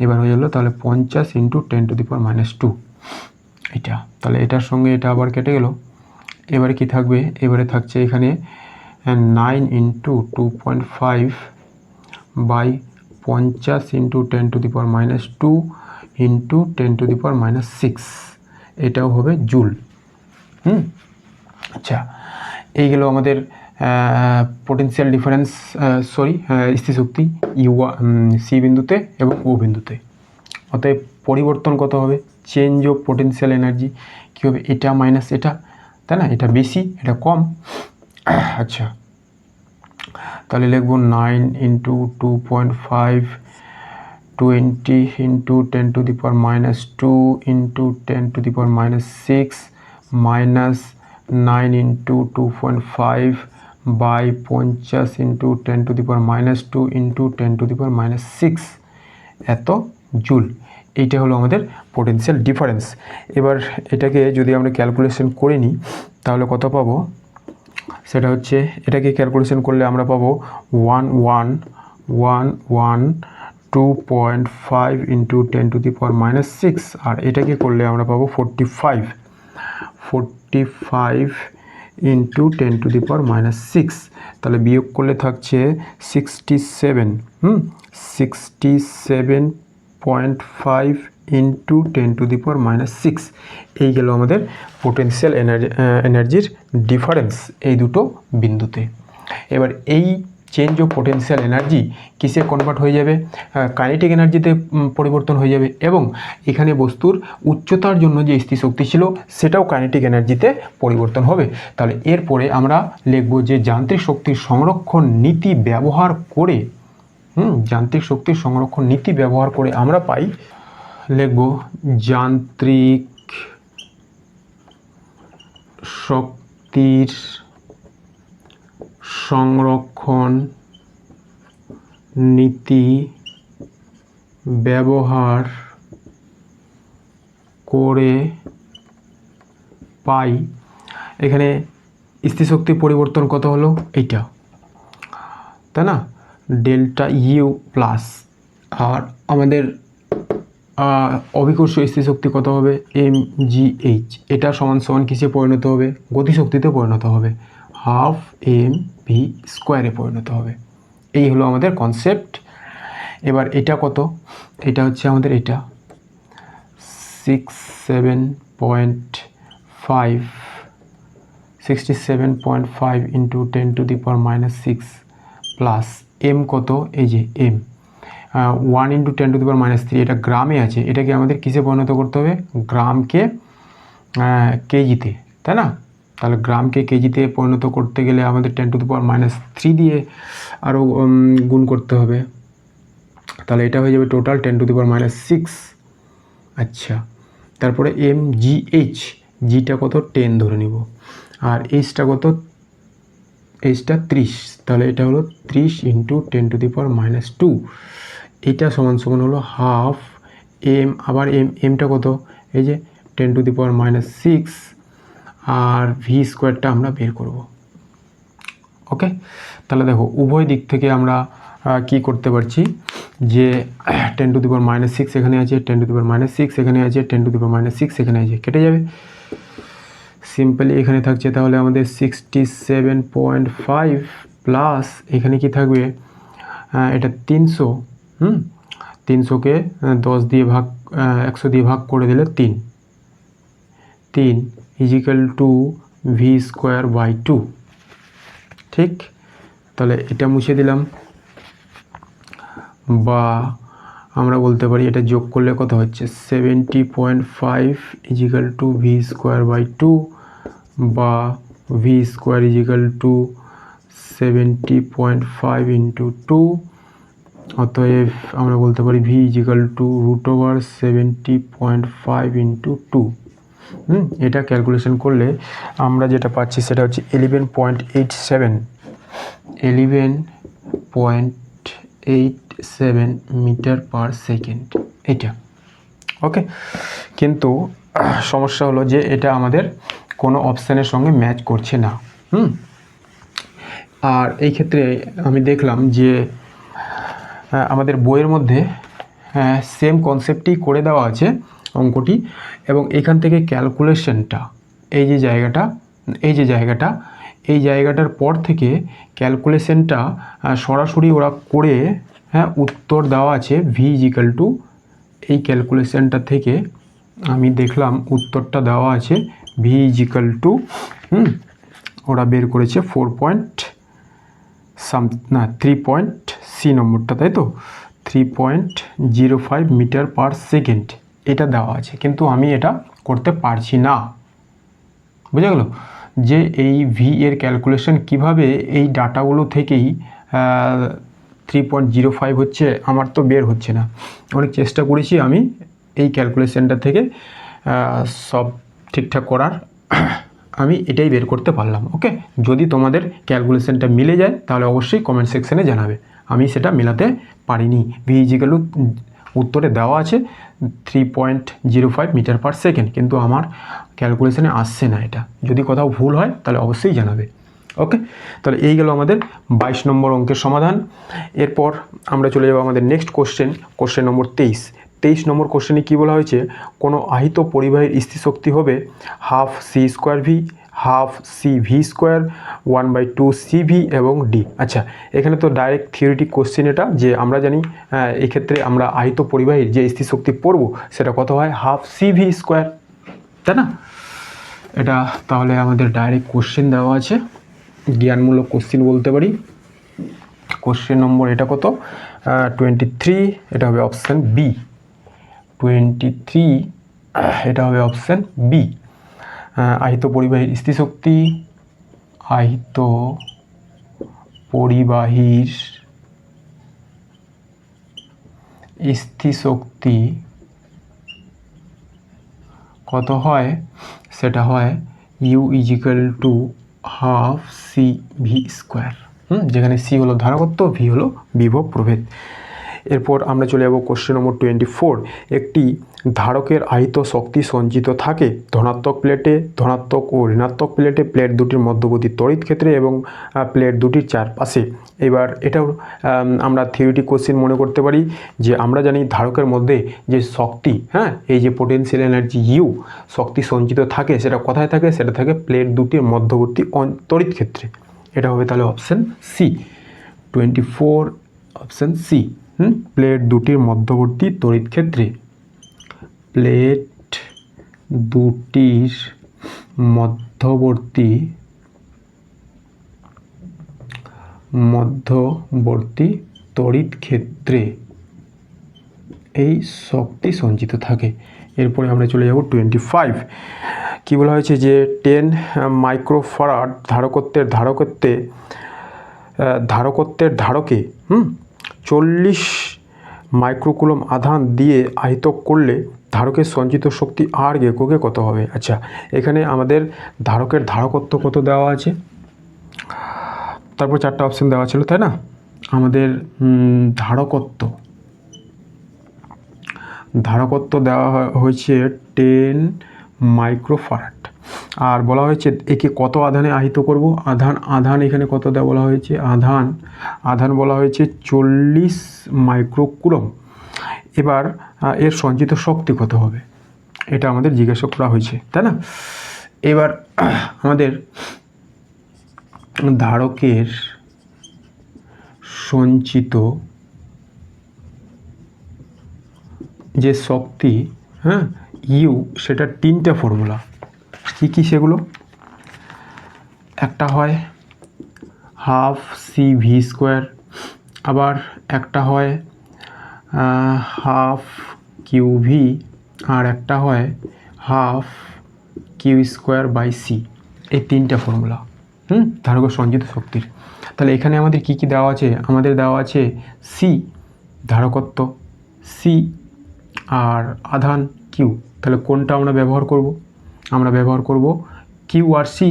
এবার হয়ে গেল তাহলে 50 × 10⁻², এটা। তাহলে এটার সঙ্গে এটা আবার কেটে গেল। এবারে কি থাকবে? এবারে থাকছে এখানে 9 × 2.5 বাই 50 × 10⁻² × 10⁻6, এটাও হবে জুল। আচ্ছা, এই গেল আমাদের পোটেনশিয়াল ডিফারেন্স, স্থিতিশক্তি সি বিন্দুতে এবং ও বিন্দুতে। অতএব পরিবর্তন কত হবে? চেঞ্জ অফ পোটেনশিয়াল এনার্জি কী হবে? এটা মাইনাস এটা, তাই না? এটা বেশি, এটা কম। আচ্ছা, তাহলে লিখব 9 × 2.5 20 × 10⁻² × 10⁻6 মাইনাস 9 × 2.5 বাই 50 × 10⁻² × 10⁻6 এত জুল। এইটা হলো আমাদের পোটেনশিয়াল ডিফারেন্স। এবার এটাকে যদি আমরা ক্যালকুলেশন করে নিই তাহলে কত পাবো? সেটা হচ্ছে, এটাকে ক্যালকুলেশন করলে আমরা পাবো 1112.5 × 10⁻6, আর এটাকে করলে আমরা পাবো 45 × 10⁻6। তাহলে বিয়োগ করলে থাকছে 67, 67.5 × 10⁻6। এই গেল আমাদের পোটেনশিয়াল এনার্জির ডিফারেন্স এই দুটো বিন্দুতে। এবার এই চেঞ্জ অফ পোটেনশিয়াল এনার্জি কিসে কনভার্ট হয়ে যাবে, কাইনেটিক এনার্জিতে পরিবর্তন হয়ে যাবে, এবং এখানে বস্তুর উচ্চতার জন্য যে স্থিতিশক্তি ছিল সেটাও কাইনেটিক এনার্জিতে পরিবর্তন হবে। তাহলে এরপরে আমরা লিখব যে যান্ত্রিক শক্তির সংরক্ষণ নীতি ব্যবহার করে যান্ত্রিক শক্তির সংরক্ষণ নীতি ব্যবহার করে আমরা পাই, লিখব যান্ত্রিক শক্তির সংরক্ষণ নীতি ব্যবহার করে পাই। এখানে স্থিতিশক্তির পরিবর্তন কত হলো, এইটা, তাই না, ডেল্টা ইউ প্লাস, আর আমাদের অভিকর্ষ স্থিতিশক্তি কত হবে, এম জি এইচ, এটা সমান সমান কিসে পরিণত হবে, গতিশক্তিতে পরিণত হবে, হাফ এম ভি স্কোয়ারে পরিণত হবে। এই হলো আমাদের কনসেপ্ট। এবার এটা কত, এটা হচ্ছে আমাদের এটা 67.5 ইন্টু 10⁻⁶ প্লাস এম কত, এই যে এম 1 ইন্টু 10⁻³ এটা গ্রামে আছে, এটাকে আমাদের কিসে পরিণত করতে হবে, গ্রামকে কেজিতে, তাই না। তাহলে গ্রামকে কেজিতে পরিণত করতে গেলে আমাদের 10⁻³ দিয়ে আরও গুণ করতে হবে, তাহলে এটা হয়ে যাবে টোটাল 10⁻⁶। আচ্ছা, তারপরে এম জি এইচ, জিটা কত 10 ধরে নিব, আর এইচটা কত, এইচটা 30, তাহলে এটা হলো 30 ইন্টু 10⁻², এটা সমান সমান হলো হাফ এম, আবার এমটা কত, এই যে 10⁻⁶, আর ভি স্কোয়ারটা আমরা বের করব। ওকে, তাহলে দেখো উভয় দিক থেকে আমরা কি করতে পারছি, যে 10⁻⁶ এখানে আছে, 10⁻⁶ এখানে আছে, 10⁻⁶ এখানে আছে, কেটে যাবে সিম্পলি, এখানে থাকছে তাহলে আমাদের 67.5 প্লাস এখানে কি থাকবে, এটা 300, 300কে 10 দিয়ে ভাগ 100 দিয়ে ভাগ করে দিলে 3 equal to V square by 2। ঠিক, তাহলে এটা মুছে দিলাম, বা আমরা বলতে পারি এটা যোগ করলে কত হচ্ছে 70.5 equal to V square by 2, বা V square is equal to 70.5 into 2, অতএব আমরা বলতে পারি ভি ইজিক্যাল টু √70.5 ইন্টু 2। এটা ক্যালকুলেশন করলে আমরা যেটা পাচ্ছি সেটা হচ্ছে 11.87 মিটার পার সেকেন্ড, এটা। ওকে, কিন্তু সমস্যা হলো যে এটা আমাদের কোনো অপশানের সঙ্গে ম্যাচ করছে না। আর এই ক্ষেত্রে আমি দেখলাম যে আমাদের বইয়ের মধ্যে সেম কনসেপ্টই করে দেওয়া আছে অঙ্কটি, এবং এখান থেকে ক্যালকুলেশনটা এই জায়গাটার পর থেকে ক্যালকুলেশনটা সরাসরি ওরা করে উত্তর দেওয়া আছে ভি ইজিক্যাল টু, এই ক্যালকুলেশনটা থেকে আমি দেখলাম উত্তরটা দেওয়া আছে ভি ইজিক্যাল টু ওরা বের করেছে 3 নম্বরটা, তাই তো 3.05 মিটার পার সেকেন্ড এটা দেওয়া আছে, কিন্তু আমি এটা করতে পারছি না। বুঝা গেল যে এই ভি এর ক্যালকুলেশন কিভাবে এই ডাটাগুলো থেকেই 3.05 হচ্ছে, আমার তো বের হচ্ছে না। অনেক চেষ্টা করেছি আমি এই ক্যালকুলেশনটা থেকে সব ঠিকঠাক করার, আমি এটাই বের করতে পারলাম। ওকে, যদি তোমাদের ক্যালকুলেশনটা মিলে যায় তাহলে অবশ্যই কমেন্ট সেকশানে জানাবে। আমি সেটা মেলাতে পারিনি। ভি ইজিক্যাল উত্তরে দেওয়া আছে 3.05 মিটার পার সেকেন্ড, কিন্তু আমার ক্যালকুলেশনে আসছে না। এটা যদি কোথাও ভুল হয় তাহলে অবশ্যই জানাবে। ওকে, তাহলে এই গেল আমাদের 22 নম্বর অঙ্কের সমাধান। এরপর আমরা চলে যাব আমাদের নেক্সট কোশ্চেন নম্বর 23 নম্বর কোশ্চেনে কী বলা হয়েছে, কোনো আহিত পরিবাহীর স্থিতিশক্তি হবে half C square V, half C V square, 1/2 C V এবং ডি। আচ্ছা, এখানে তো ডাইরেক্ট থিওরিটিক কোশ্চেন এটা, যে আমরা জানি এক্ষেত্রে আমরা আহিত পরিবাহীর যে স্থিতিশক্তি পড়ব সেটা কত হয়, হাফ সি ভি স্কোয়ার, তাই না। এটা তাহলে আমাদের ডাইরেক্ট কোশ্চেন দেওয়া আছে, জ্ঞানমূলক কোশ্চেন বলতে পারি। কোশ্চেন নম্বর এটা কত 23, এটা হবে অপশান বি। 23 এটা হবে অপশান বি। আহিত পরিবাহীর স্থিতিশক্তি, আহিত পরিবাহীর স্থিতিশক্তি কত হয়, সেটা হয় U is equal to half C V square. যেখানে সি হলো ধারকত্ব, ভি হলো বিভব প্রভেদ। এরপর আমরা চলে যাব কোশ্চেন নম্বর 24। একটি ধারকের আহিত শক্তি সঞ্চিত থাকে ধনাত্মক প্লেটে, ধনাত্মক ও ঋণাত্মক প্লেটে, প্লেট দুটির মধ্যবর্তী তড়িৎ ক্ষেত্রে এবং প্লেট দুটির চারপাশে। এবার এটাও আমরা থিওরিটিক কোশ্চেন মনে করতে পারি যে আমরা জানি ধারকের মধ্যে যে শক্তি, এই যে পোটেনশিয়াল এনার্জি ইউ শক্তি সঞ্চিত থাকে, সেটা কোথায় থাকে, সেটা থাকে প্লেট দুটির মধ্যবর্তী তড়িৎ ক্ষেত্রে। এটা হবে তাহলে option C. 24 option C. Plate দুটির মধ্যবর্তী তড়িৎ ক্ষেত্রে, প্লেট দুটির মধ্যবর্তী তড়িৎ ক্ষেত্রে এই শক্তি সঞ্চিত থাকে। এরপরে আমরা চলে যাব 25। কি বলা হয়েছে যে 10 মাইক্রোফ্যারাড ধারকত্বের ধারকে 40 মাইক্রোকুলম আধান দিয়ে আহিত করলে ধারকের সঞ্চিত শক্তি আর এককে কত হবে। আচ্ছা, এখানে আমাদের ধারকের ধারকত্ব কত দেওয়া আছে, তারপর 4টা অপশন দেওয়া ছিল, তাই না? আমাদের ধারকত্ব দেওয়া হয়েছে 10 মাইক্রোফ্যারাড, আর বলা হয়েছে একে কত আধানে আহিত করব। আধান এখানে কত দেওয়া বলা হয়েছে, আধান বলা হয়েছে 40 মাইক্রোকুলম। এবার এর সঞ্চিত শক্তি কত হবে, এটা আমাদের জিজ্ঞাসা করা হয়েছে, তাই না? এবার আমাদের ধারকের সঞ্চিত যে শক্তি ইউ, সেটা 3টে ফর্মুলা। কি সেগুলো? একটা হয় হাফ সি ভি স্কোয়ার, আবার একটা হয় হাফ কিউ ভি, আর একটা হয় half Q square by C. এই 3টে ফর্মুলা ধারকের সঞ্চিত শক্তির। তাহলে এখানে আমাদের কি কি দেওয়া আছে, আমাদের দেওয়া আছে সি ধারকত্ব, সি আর আধান কিউ। তাহলে কোনটা আমরা ব্যবহার করব, আমরা ব্যবহার করব কিউ আর সি,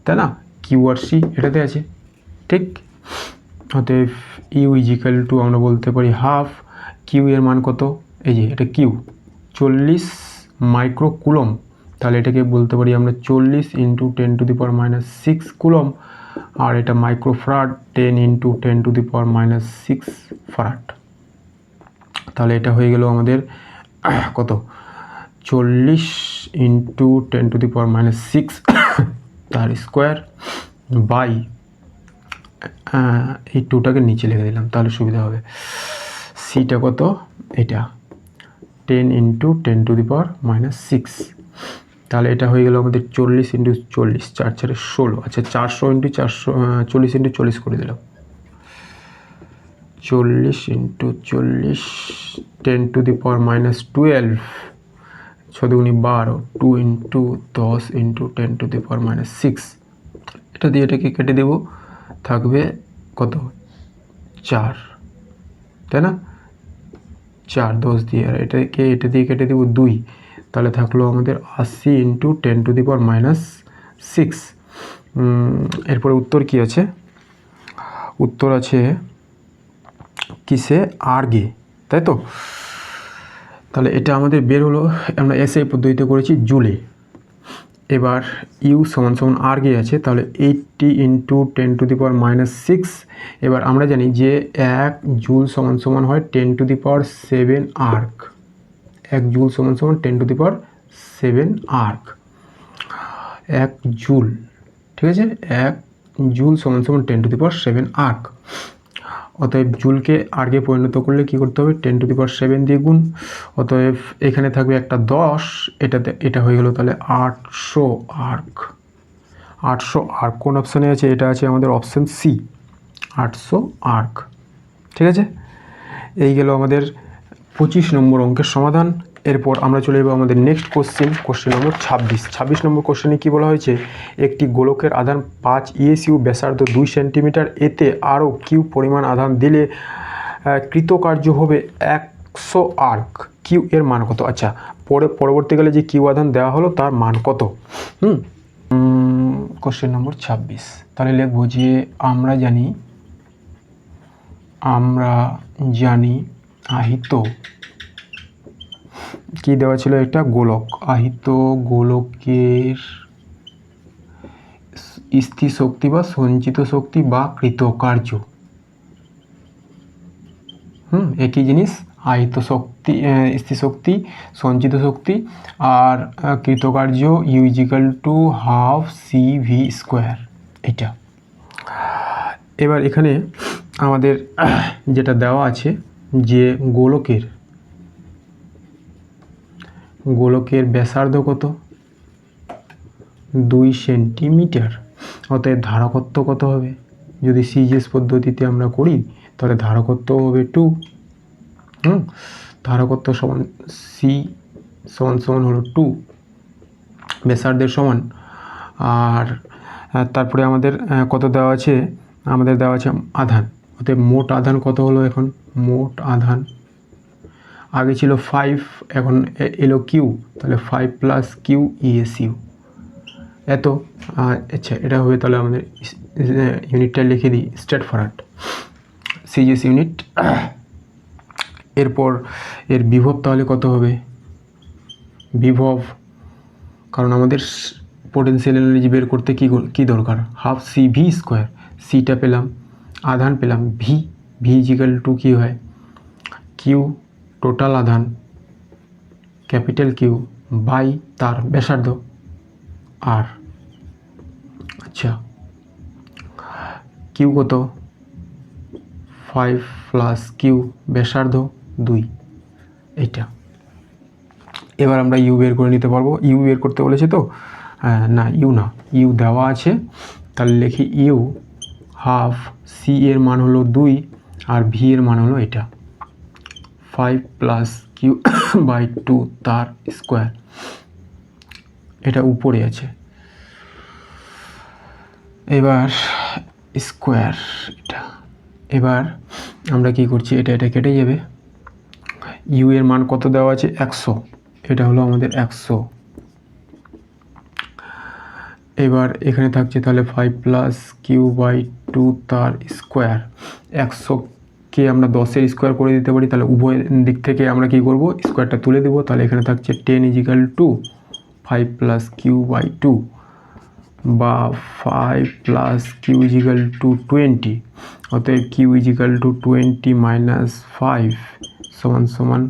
তাই না? কিউ আর সি এটাতে আছে, ঠিক। অতএব ইউ ইজিক্যাল টু আমরা বলতে পারি হাফ কিউ এর মান কত, এই যে এটা কিউ 40 মাইক্রোকুলম, তাহলে এটাকে বলতে পারি আমরা 40 × 10⁻⁶ কুলম, আর এটা মাইক্রোফ্যারাড 10 × 10⁻⁶ ফ্যারাড। তাহলে এটা হয়ে গেল আমাদের কত, 40 × 10⁻⁶ তার স্কোয়ার বাই, এই 2টাকে নিচে লিখে দিলাম তাহলে সুবিধা হবে। সিটা কত, এটা 10 × 10⁻⁶। তাহলে এটা হয়ে গেল আমাদের 40 × 40, 4 4 16। আচ্ছা, 400 × 40 × 40 করে দিলাম। 40 × 40 10⁻12, 6 × 12, 2 × 10 × 10⁻⁶। এটা দিয়ে এটাকে কেটে দেব, থাকবে কত 4, তাই না? 4 10 দিয়ে, আর এটা দিয়ে কেটে দেব 2, তাহলে থাকলো আমাদের 80 × 10⁻⁶। এরপরে উত্তর কি আছে, উত্তর আছে কিসে, আর্গে, তাই তো? তাহলে এটা আমাদের বের হলো, আমরা এসআই পদ্ধতিতে করেছি জুলে। এবার ইউ সমান আর্গে আছে, তাহলে 80 × 10⁻⁶। এবার আমরা জানি যে 1 জুল সমান হয় 10⁻7 আর্গ। 1 জুল সমান 10⁻7 আর্গ, 1 জুল, ঠিক আছে? 1 জুল সমান 10⁻7 আর্গ। অতএব জুলকে আর্গে পরিণত করলে কি করতে হবে, 10⁻7 দিয়ে গুণ। অতএব এখানে থাকবে একটা 10, এটা হয়ে গেল তাহলে 800 আর্গ। 800 আর্গ কোন অপশানে আছে, এটা আছে আমাদের অপশান সি, 800 আর্গ। ঠিক আছে, এই গেল আমাদের 25 নম্বর অঙ্কের সমাধান। এরপর আমরা চলে যাবো আমাদের নেক্সট কোশ্চেন নম্বর 26 নম্বর কোশ্চেনে কী বলা হয়েছে, একটি গোলকের আধান 5 ইএসইউ ব্যাসার্ধ 2 সেন্টিমিটার, এতে আরও কিউ পরিমাণ আধান দিলে কৃতকার্য হবে 100 আর্ক, কিউ এর মান কত? আচ্ছা, পরবর্তীকালে যে কিউ আধান দেওয়া হলো তার মান কত? কোশ্চেন নম্বর 26, তাহলে লিখবো যে আমরা জানি আহিত কি দেওয়া ছিল, একটা গোলক, আহিত গোলকের স্থির শক্তি বা সঞ্চিত শক্তি বা কৃতকার্য, একই জিনিস, আহিত শক্তি, স্থির শক্তি, সঞ্চিত শক্তি আর কৃতকার্য U is equal to half CV square, এটা। এবার এখানে আমাদের যেটা দেওয়া আছে যে গোলকের ব্যাসার্ধ কত? 2 সেন্টিমিটার, অতএব ধারকত্ব কত হবে? যদি সিজিএস পদ্ধতিতে আমরা করি তাহলে ধারকত্ব হবে 2, ধারকত্ব সমান সি সমান হলো 2 ব্যাসার্ধের সমান। আর তারপরে আমাদের কত দেওয়া আছে? আমাদের দেওয়া আছে আধান, অতএব মোট আধান কত হলো? এখন মোট আধান আগে ছিল 5, এখন এলো কিউ, তাহলে 5 প্লাস কিউ ইএসইউ এত। আচ্ছা, এটা হবে, তাহলে আমাদের ইউনিটটা লিখে দিই স্ট্রেট ফরওয়ার্ড, সিজিএস ইউনিট। এরপর এর বিভব তাহলে কত হবে? বিভব, কারণ আমাদের পোটেনশিয়াল এনার্জি বের করতে কি দরকার? হাফ CV স্কোয়ার, সিটা পেলাম, আধান পেলাম ভি ইজিক্যাল টু কী হয়? কিউ টোটাল আধান ক্যাপিটাল কিউ বাই তার ব্যাসার্ধ আর। আচ্ছা, কিউ কত? 5 প্লাস কিউ ব্যাসার্ধ 2, এইটা। এবার আমরা ইউ বের করে নিতে পারবো। ইউ বের করতে বলেছে তো, না ইউ দেওয়া আছে, তাহলে লিখি ইউ হাফ সি এর মান হলো 2 আর ভি এর মান হলো এটা 5 প্লাস কিউ বাই 2 তার স্কোয়ার, এটা উপরে আছে। এবার স্কোয়ার এটা, এবার আমরা কি করছি, এটা কেটে যাবে। ইউ এর মান কত দেওয়া আছে? 100, এটা হলো আমাদের 100। এবার এখানে থাকছে তাহলে 5 প্লাস কিউ বাই 2 তার স্কোয়ার, 100কে আমরা 10-এর স্কোয়ার করে দিতে পারি, তাহলে উভয় দিক থেকে আমরা কি করব? স্কোয়ারটা তুলে দেবো, তাহলে এখানে থাকছে 10 equal to 5 plus Q by 2 বা 5 প্লাস কিউ ইজিক্যাল টু 20, অতএব কিউ ইজিক্যাল টু 20 মাইনাস 5 সমান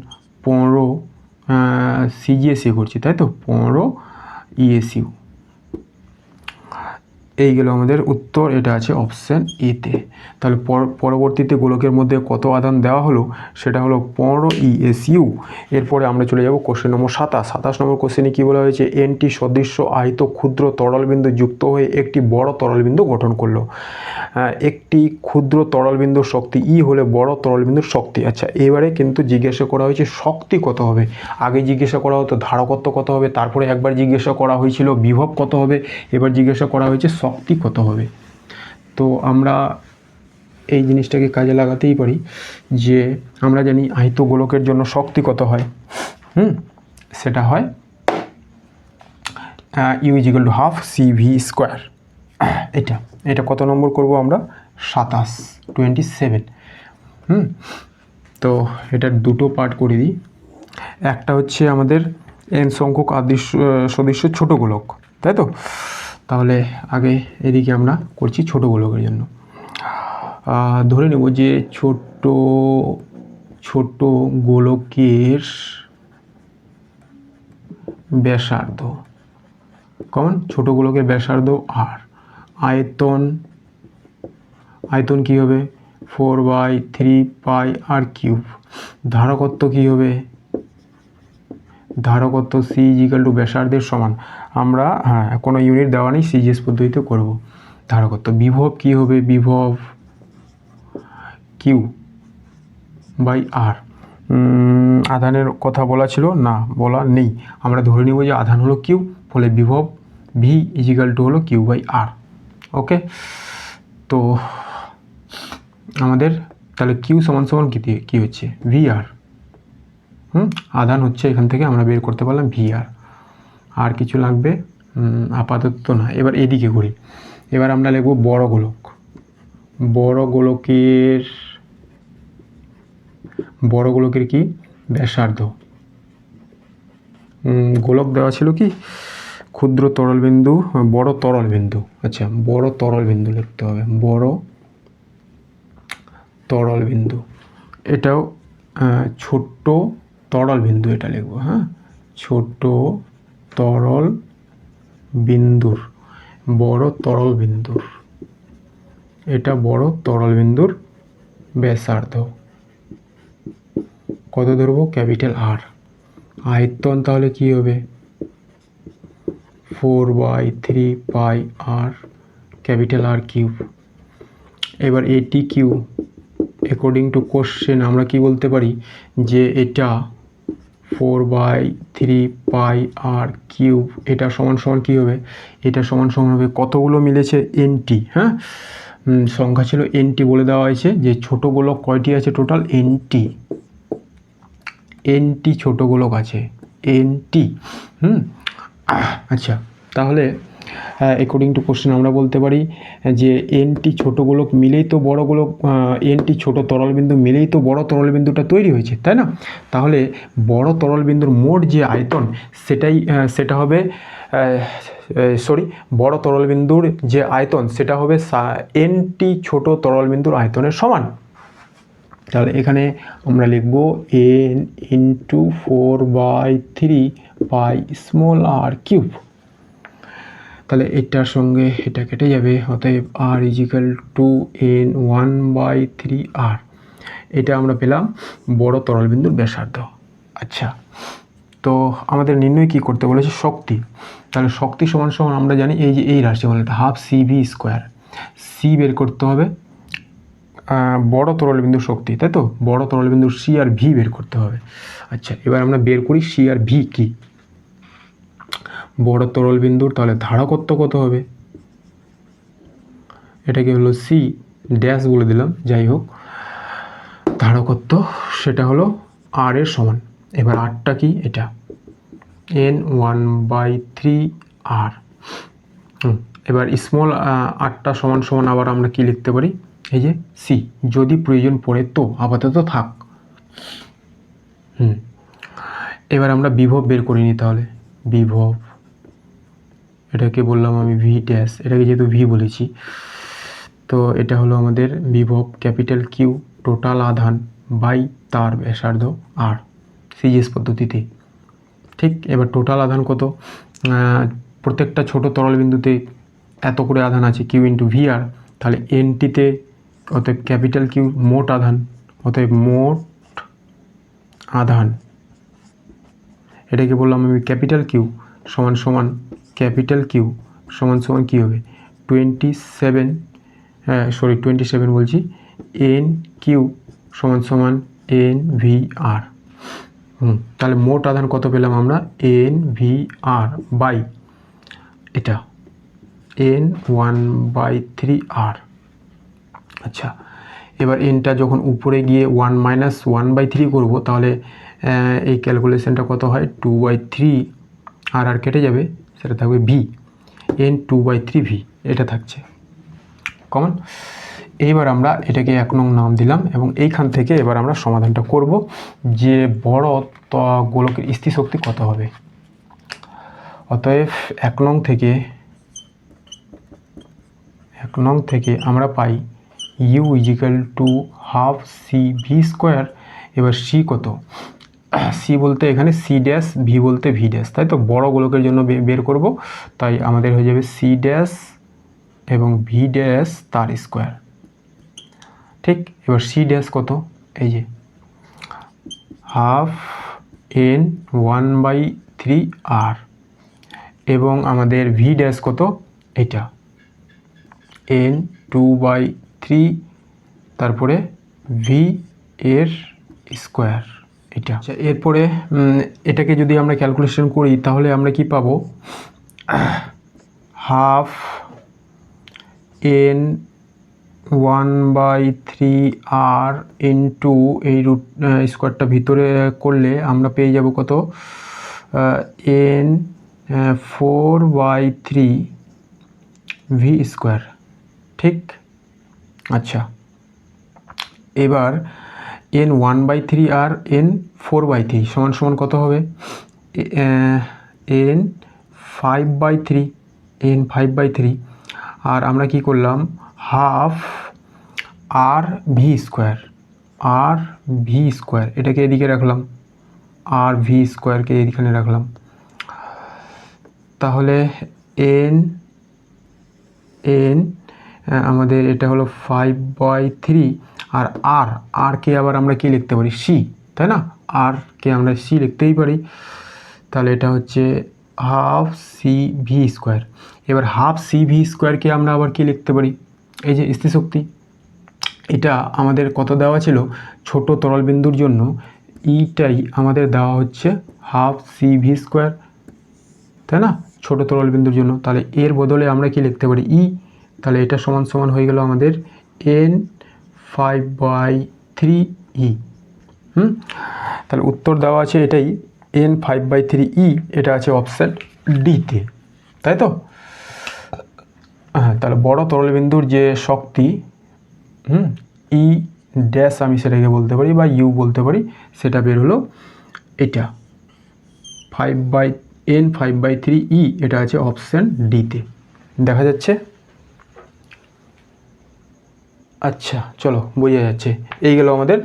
15 সিজিএসইউ করছি, তাই তো, 15 ইএসইউ। এই গেল আমাদের উত্তর, এটা আছে অপশান এতে। তাহলে পরবর্তীতে গোলকের মধ্যে কত আধান দেওয়া হলো, সেটা হলো 15 ইএসইউ। এরপরে আমরা চলে যাব কোশ্চেন নম্বর 27 নম্বর কোশ্চেনে কী বলা হয়েছে, এনটি সদৃশ্য আহিত ক্ষুদ্র তরলবিন্দু যুক্ত হয়ে একটি বড় তরলবিন্দু গঠন করলো। একটি ক্ষুদ্র তরলবিন্দুর শক্তি ই হলে বড় তরলবিন্দুর শক্তি। আচ্ছা, এবারে কিন্তু জিজ্ঞাসা করা হয়েছে শক্তি কত হবে। আগে জিজ্ঞাসা করা হতো ধারকত্ব কত হবে, তারপরে একবার জিজ্ঞাসা করা হয়েছিল বিভব কত হবে, এবার জিজ্ঞাসা করা হয়েছে শক্তি কত হবে। তো আমরা এই জিনিসটাকে কাজে লাগাতেই পারি, যে আমরা জানি আহিত গোলকের জন্য শক্তি কত হয়, সেটা হয় U is equal to half CV square. এটা কত নম্বর করব আমরা? 27। তো এটার দুটো পার্ট করে দিই। একটা হচ্ছে আমাদের এন সংখ্যক সদৃশ্য ছোট গোলক, তাই তো। তাহলে আগে এদিকে আমরা করছি ছোট গোলকের জন্য। ধরে নেব যে ছোট গোলকের ব্যাসার্ধ, কেমন? ছোট গোলকের ব্যাসার্ধ আর আয়তন কি হবে? 4/3 পাই আর কিউব। ধারকত্ব কি হবে? ধারকত্ব সি ইজিক্যাল টু ব্যাসার্ধের সমান। আমরা কোনো ইউনিট দেওয়া নেই, সিজিএস পদ্ধতিতে করব ধারকত্ব। বিভব কি হবে? বিভব কিউ বাই আর। আধানের কথা বলা ছিল না, বলা নেই, আমরা ধরে নিব যে আধান হলো কিউ, ফলে বিভব ভি ইজিক্যাল টু হলো কিউ বাই আর। ওকে, তো আমাদের তাহলে কিউ সমান সমান কী হচ্ছে ভি আর। আধান হচ্ছে এখান থেকে আমরা বের করতে পারলাম ভি আর কিছু লাগবে আপাতত না। এবার এদিকে করি, এবার আমরা লিখব বড় গোলক। বড় গোলকের কি ব্যাসার্ধ। গোলক দেওয়া ছিল কি ক্ষুদ্র তরল বিন্দু, বড় তরল বিন্দু। আচ্ছা, বড় তরল বিন্দু লিখতে হবে, বড় তরল বিন্দু। এটাও ছোট্ট তরল বিন্দু, এটা লিখব। হ্যাঁ, ছোট তরল বিন্দুর, বড় তরল বিন্দুর, এটা বড় তরল বিন্দুর ব্যাসার্ধ কত ধরবো ক্যাপিটাল আর। আয়তন তাহলে কি হবে 4/3 পাই আর ক্যাপিটাল আর কিউব। এবার এটি কিউ, অ্যাকর্ডিং টু কোশ্চেন আমরা কি বলতে পারি যে এটা 4/3 পাই আর কিউব, এটা সমান সমান কী হবে, এটা সমান সমান হবে কতগুলো মিলেছে এনটি। হ্যাঁ, সংখ্যা ছিল এনটি, বলে দেওয়া হয়েছে যে ছোট গোলক কয়টি আছে টোটাল এনটি ছোট গোলক আছে এনটি। আচ্ছা, তাহলে অ্যাকর্ডিং টু কোশ্চেন আমরা বলতে পারি যে এনটি ছোট গোলক মিলেই তো বড় গোলক, এনটি ছোট তরল বিন্দু মিলেই তো বড় তরল বিন্দুটা তৈরি হয়েছে, তাই না? তাহলে বড় তরল বিন্দুর মোট যে আয়তন সেটা হবে বড় তরল বিন্দুর যে আয়তন সেটা হবে এনটি ছোট তরল বিন্দুর আয়তনের সমান। তাহলে এখানে আমরা লিখব N into 4/3 pi small R cube. তাহলে এটার সঙ্গে এটা কেটে যাবে, অতএব আর ইজিক্যাল টু এন 1/3 আর। এটা আমরা পেলাম বড় তরল বিন্দুর ব্যাসার্ধ। আচ্ছা, তো আমাদের নির্ণয় কি করতে বলেছে শক্তি। তাহলে শক্তি সমান সমান আমরা জানি এই যে এই রাশিমালাটা হাফ সিভি স্কোয়ার, সি বের করতে হবে বড় তরল বিন্দুর শক্তি, তাই তো বড় তরল বিন্দুর সি আর ভি বের করতে হবে। আচ্ছা, এবার আমরা বের করি সি আর ভি কি। বড় তরল বিন্দুর তাহলে ধারকত্ব কত হবে, এটাকে হলো সি ড্যাশ বলে দিলাম, যাই হোক ধারকত্ব সেটা হলো আর এর সমান। এবার আরটা কি, এটা এন 1/3 আর। এবার স্মল আরটা সমান সমান আবার আমরা কি লিখতে পারি, এই যে সি, যদি প্রয়োজন পড়ে তো, আপাতত থাক। এবার আমরা বিভব বের করি নি, তাহলে বিভব এটাকে বললাম আমি ভি ড্যাশ, এটাকে যেহেতু ভি বলেছি, তো এটা হলো আমাদের বিভব ক্যাপিটাল কিউ টোটাল আধান বাই তার ব্যাসার্ধ আর, সিজিএস পদ্ধতিতে। ঠিক, এবার টোটাল আধান কত, প্রত্যেকটা ছোট তরল বিন্দুতে এত করে আধান আছে কিউ ইন্টু ভি আর, তাহলে এনটিতে অতএব ক্যাপিটাল কিউ মোট আধান, অতএব মোট আধান এটাকে বললাম আমি ক্যাপিটাল কিউ সমান সমান ক্যাপিটাল কিউ সমান সমান কী হবে 27 বলছি এন কিউ সমান সমান এন ভি আর। তাহলে মোট আধান কত পেলাম আমরা এন ভি আর বাই এটা এন 1/3 আর। আচ্ছা, এবার এনটা যখন উপরে গিয়ে 1 - 1/3 করবো, তাহলে এই ক্যালকুলেশনটা কত হয় 2/3 আর কেটে যাবে, সেটা থাকবে ভি এন 2/3 ভি, এটা থাকছে কমন। এইবার আমরা এটাকে 1 নং নাম দিলাম এবং এইখান থেকে এবার আমরা সমাধানটা করব যে বড় গোলকের স্থিতিশক্তি কত হবে। অতএব 1 নং থেকে আমরা পাই U is equal to half C V square. এবার সি কত, সি বলতে এখানে সি ড্যাশ, ভি বলতে ভি ড্যাশ, তাই তো বড় গোলকের জন্য বের করব, তাই আমাদের হয়ে যাবে সি ড্যাশ এবং ভি ড্যাশ তার স্কোয়ার। ঠিক, এবার সি ড্যাশ কত, এই যে হাফ এন 1/3 আর, এবং আমাদের ভি ড্যাশ কত, এটা এন 2/3, তারপরে ভি এর স্কোয়ার এটা। আচ্ছা, এরপরে এটাকে যদি আমরা ক্যালকুলেশন করি তাহলে আমরা কি পাবো, হাফ এন 1/3 ইন্টু এই রুট স্কোয়ারটা ভিতরে করলে আমরা পেয়ে যাব কত, এন 4/3 ভি স্কোয়ার। ঠিক। আচ্ছা, এবার এন 1/3 আর এন 4/3 সমান সমান কত হবে, এন 5/3, এন 5/3। আর আমরা কি করলাম, হাফ আর ভি স্কোয়ার, আর ভি স্কোয়ার এটাকে এদিকে রাখলাম, আর ভি স্কোয়ারকে এখানে রাখলাম। তাহলে এন এন আমাদের এটা হলো 5/3, আর আর কে আবার আমরা কি লিখতে পারি, সি, তাই না? আর কে আমরা সি লিখতেই পারি। তাহলে এটা হচ্ছে হাফ সি ভি স্কোয়ার। এবার হাফ সি ভি স্কোয়ারকে আমরা আবার কি লিখতে পারি, এই যে স্থিতিশক্তি, এটা আমাদের কত দেওয়া ছিল, ছোট তরল বিন্দুর জন্য ইটাই আমাদের দেওয়া হচ্ছে হাফ সি ভি স্কোয়ার, তাই না, ছোট তরল বিন্দুর জন্য। তাহলে এর বদলে আমরা কি লিখতে পারি, ই। তাহলে এটা সমান সমান হয়ে গেল আমাদের এন 5/3 ই। তাহলে উত্তর দেওয়া আছে এটাই, এন 5/3 ই, এটা আছে অপশন ডিতে, তাই তো? হ্যাঁ, তাহলে বড় তরলবিন্দুর যে শক্তি ই ড্যাশ আমি সেটাকে বলতে পারি বা ইউ বলতে পারি, সেটা বের হলো এটা এন 5/3 ই, এটা আছে অপশন ডিতে, দেখা যাচ্ছে। আচ্ছা, চলো, বোঝা যাচ্ছে। এই গেল আমাদের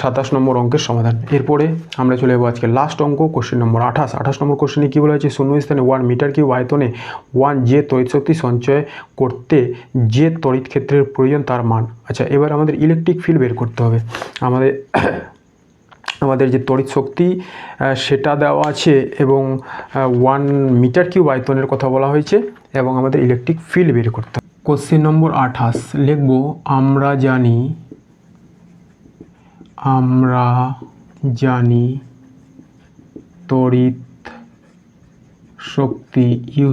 27 নম্বর অঙ্কের সমাধান। এরপরে আমরা চলে যাবো আজকে লাস্ট অঙ্ক, কোশ্চেন নম্বর 28 নম্বর কোশ্চেনে কী বলা হয়েছে, শূন্য স্থানে 1 মিটার কিউব আয়তনে 1 যে তড়িৎ শক্তি সঞ্চয় করতে যে তড়িৎ ক্ষেত্রের প্রয়োজন তার মান। আচ্ছা, এবার আমাদের ইলেকট্রিক ফিল্ড বের করতে হবে। আমাদের যে তড়িৎ শক্তি সেটা দেওয়া আছে, এবং 1 মিটার কিউব আয়তনের কথা বলা হয়েছে, এবং আমাদের ইলেকট্রিক ফিল্ড বের করতে হবে। কোশ্চেন নম্বর 28 লিখব, আমরা জানি তড়িৎ শক্তি ইউ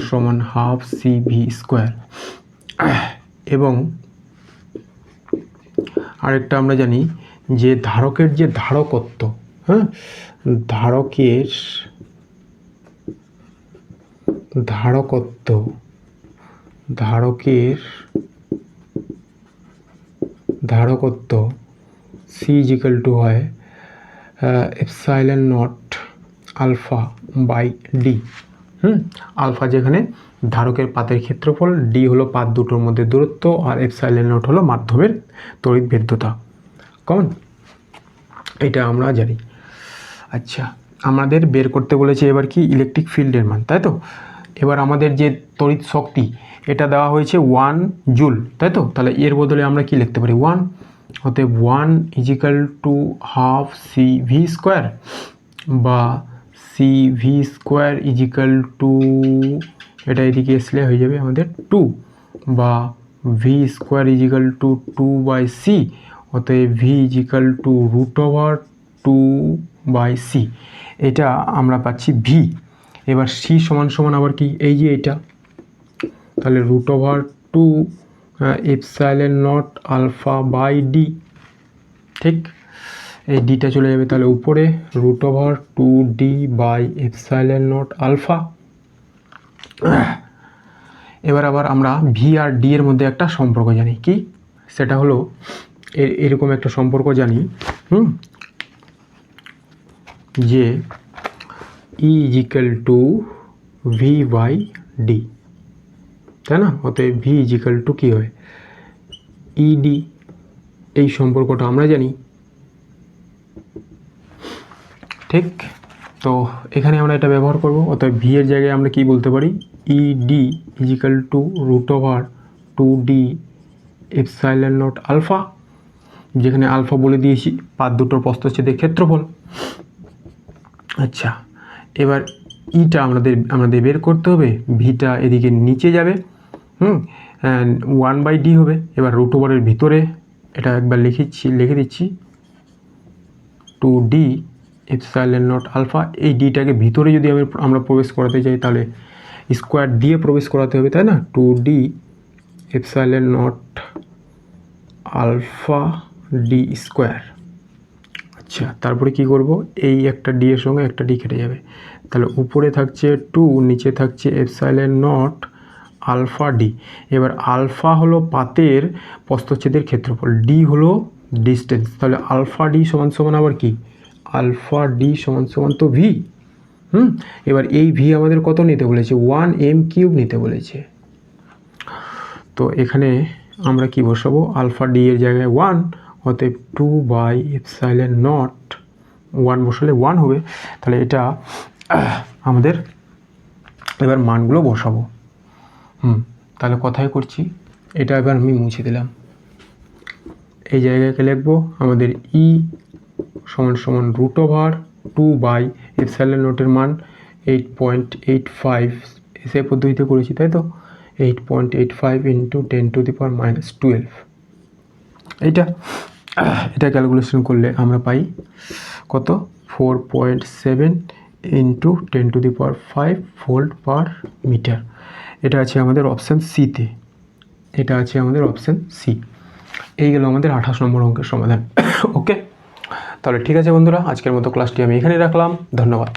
সমান হাফ সি ভি স্কোয়ার, এবং আরেকটা আমরা জানি যে ধারকের যে ধারকত্ব, ধারকত্ব সি ইজিক্যাল টু হয় epsilon naught alpha by D. Alpha যেখানে ধারকের পাতের ক্ষেত্রফল, ডি হলো পাত দুটোর মধ্যে দূরত্ব, আর এপসাইলন নট হলো মাধ্যমের তড়িৎ ভেদ্যতা। কমন, এটা আমরা জানি। আচ্ছা, আমাদের বের করতে বলেছে এবার কি, ইলেকট্রিক ফিল্ডের মান, তাই তো? এবার আমাদের যে তড়িৎ শক্তি এটা দেওয়া হয়েছে 1 জুল, তাই তো? তাহলে এর বদলে আমরা কি লিখতে পারি, 1। অতএব 1 is equal to half C V square, বা C V square is equal to, এটা এদিকে আসলে হয়ে যাবে আমাদের 2, বা V square is equal two 2/c। অতএব ভি ইজিক্যাল টু √2/c, এটা আমরা পাচ্ছি ভি। এবার সি সমান সমান আবার কি, এই যে এটা, তাহলে √2 epsilon naught alpha by D. ঠিক, এই ডিটা চলে যাবে, তাহলে উপরে √2d এপসাইলন নট আলফা। এবার আবার আমরা ভি আর ডি এর মধ্যে একটা সম্পর্ক জানি, কি সেটা হলো এরকম একটা সম্পর্ক জানি, যে E is equal to V by D, তাই না? অতএব ভি ইজিক্যাল টু কী হয়, ইডি। এই সম্পর্কটা আমরা জানি। ঠিক, তো এখানে আমরা এটা ব্যবহার করব। অতএব ভি এর জায়গায় আমরা কি বলতে পারি, ED equal to √2d epsilon naught alpha, যেখানে আলফা বলে দিয়েছি পাত দুটোর প্রস্থচ্ছেদের ক্ষেত্রফল। আচ্ছা, এবার ইটা আমাদের বের করতে হবে, ভিটা এদিকে নিচে যাবে, 1/d হবে। এবার √2 ভিতরে এটা একবার লিখে দিচ্ছি, 2d এপসাইলন নট আলফা। এই ডিটাকে ভিতরে যদি আমরা প্রবেশ করাতে চাই তাহলে স্কোয়ার দিয়ে প্রবেশ করাতে হবে, তাই না? 2d epsilon naught alpha D square. আচ্ছা, তারপরে কি করব, এই একটা ডি এর সঙ্গে একটা ডি কেটে যাবে, তাহলে উপরে থাকছে 2, নিচে থাকছে এপসাইলন নট আলফা ডি। এবার আলফা হলো পাতের প্রস্থচ্ছেদের ক্ষেত্রফল, ডি হলো ডিস্টেন্স, তাহলে আলফা ডি সমান সমান আবার কি, আলফা ডি সমান সমান তো ভি। এবার এই ভি আমাদের কত নিতে বলেছে, 1m³ নিতে বলেছে। তো এখানে আমরা কি বসাবো, আলফা ডি এর জায়গায় 1, অতএব 2/ε0 1 বসালে 1 হবে। তাহলে এটা আমাদের এবার মানগুলো বসাবো। তাহলে কথাই করছি, এটা এবার আমি মুছে দিলাম। এই জায়গাকে লিখবো আমাদের ই সমান সমান √2/ε0 এর মান 8.85, এসে পদ্ধতিতে করেছি তাই তো, 8.85 × 10⁻⁻12। এটা ক্যালকুলেশন করলে আমরা পাই কত, 4.7 × 10⁵ ভোল্ট পার মিটার। এটা আছে আমাদের অপশান সিতে, এটা আছে আমাদের অপশান সি। এই গেল আমাদের 28 নম্বর অঙ্কের সমাধান। ওকে, তাহলে ঠিক আছে বন্ধুরা, আজকের মতো ক্লাসটি আমি এখানেই রাখলাম। ধন্যবাদ।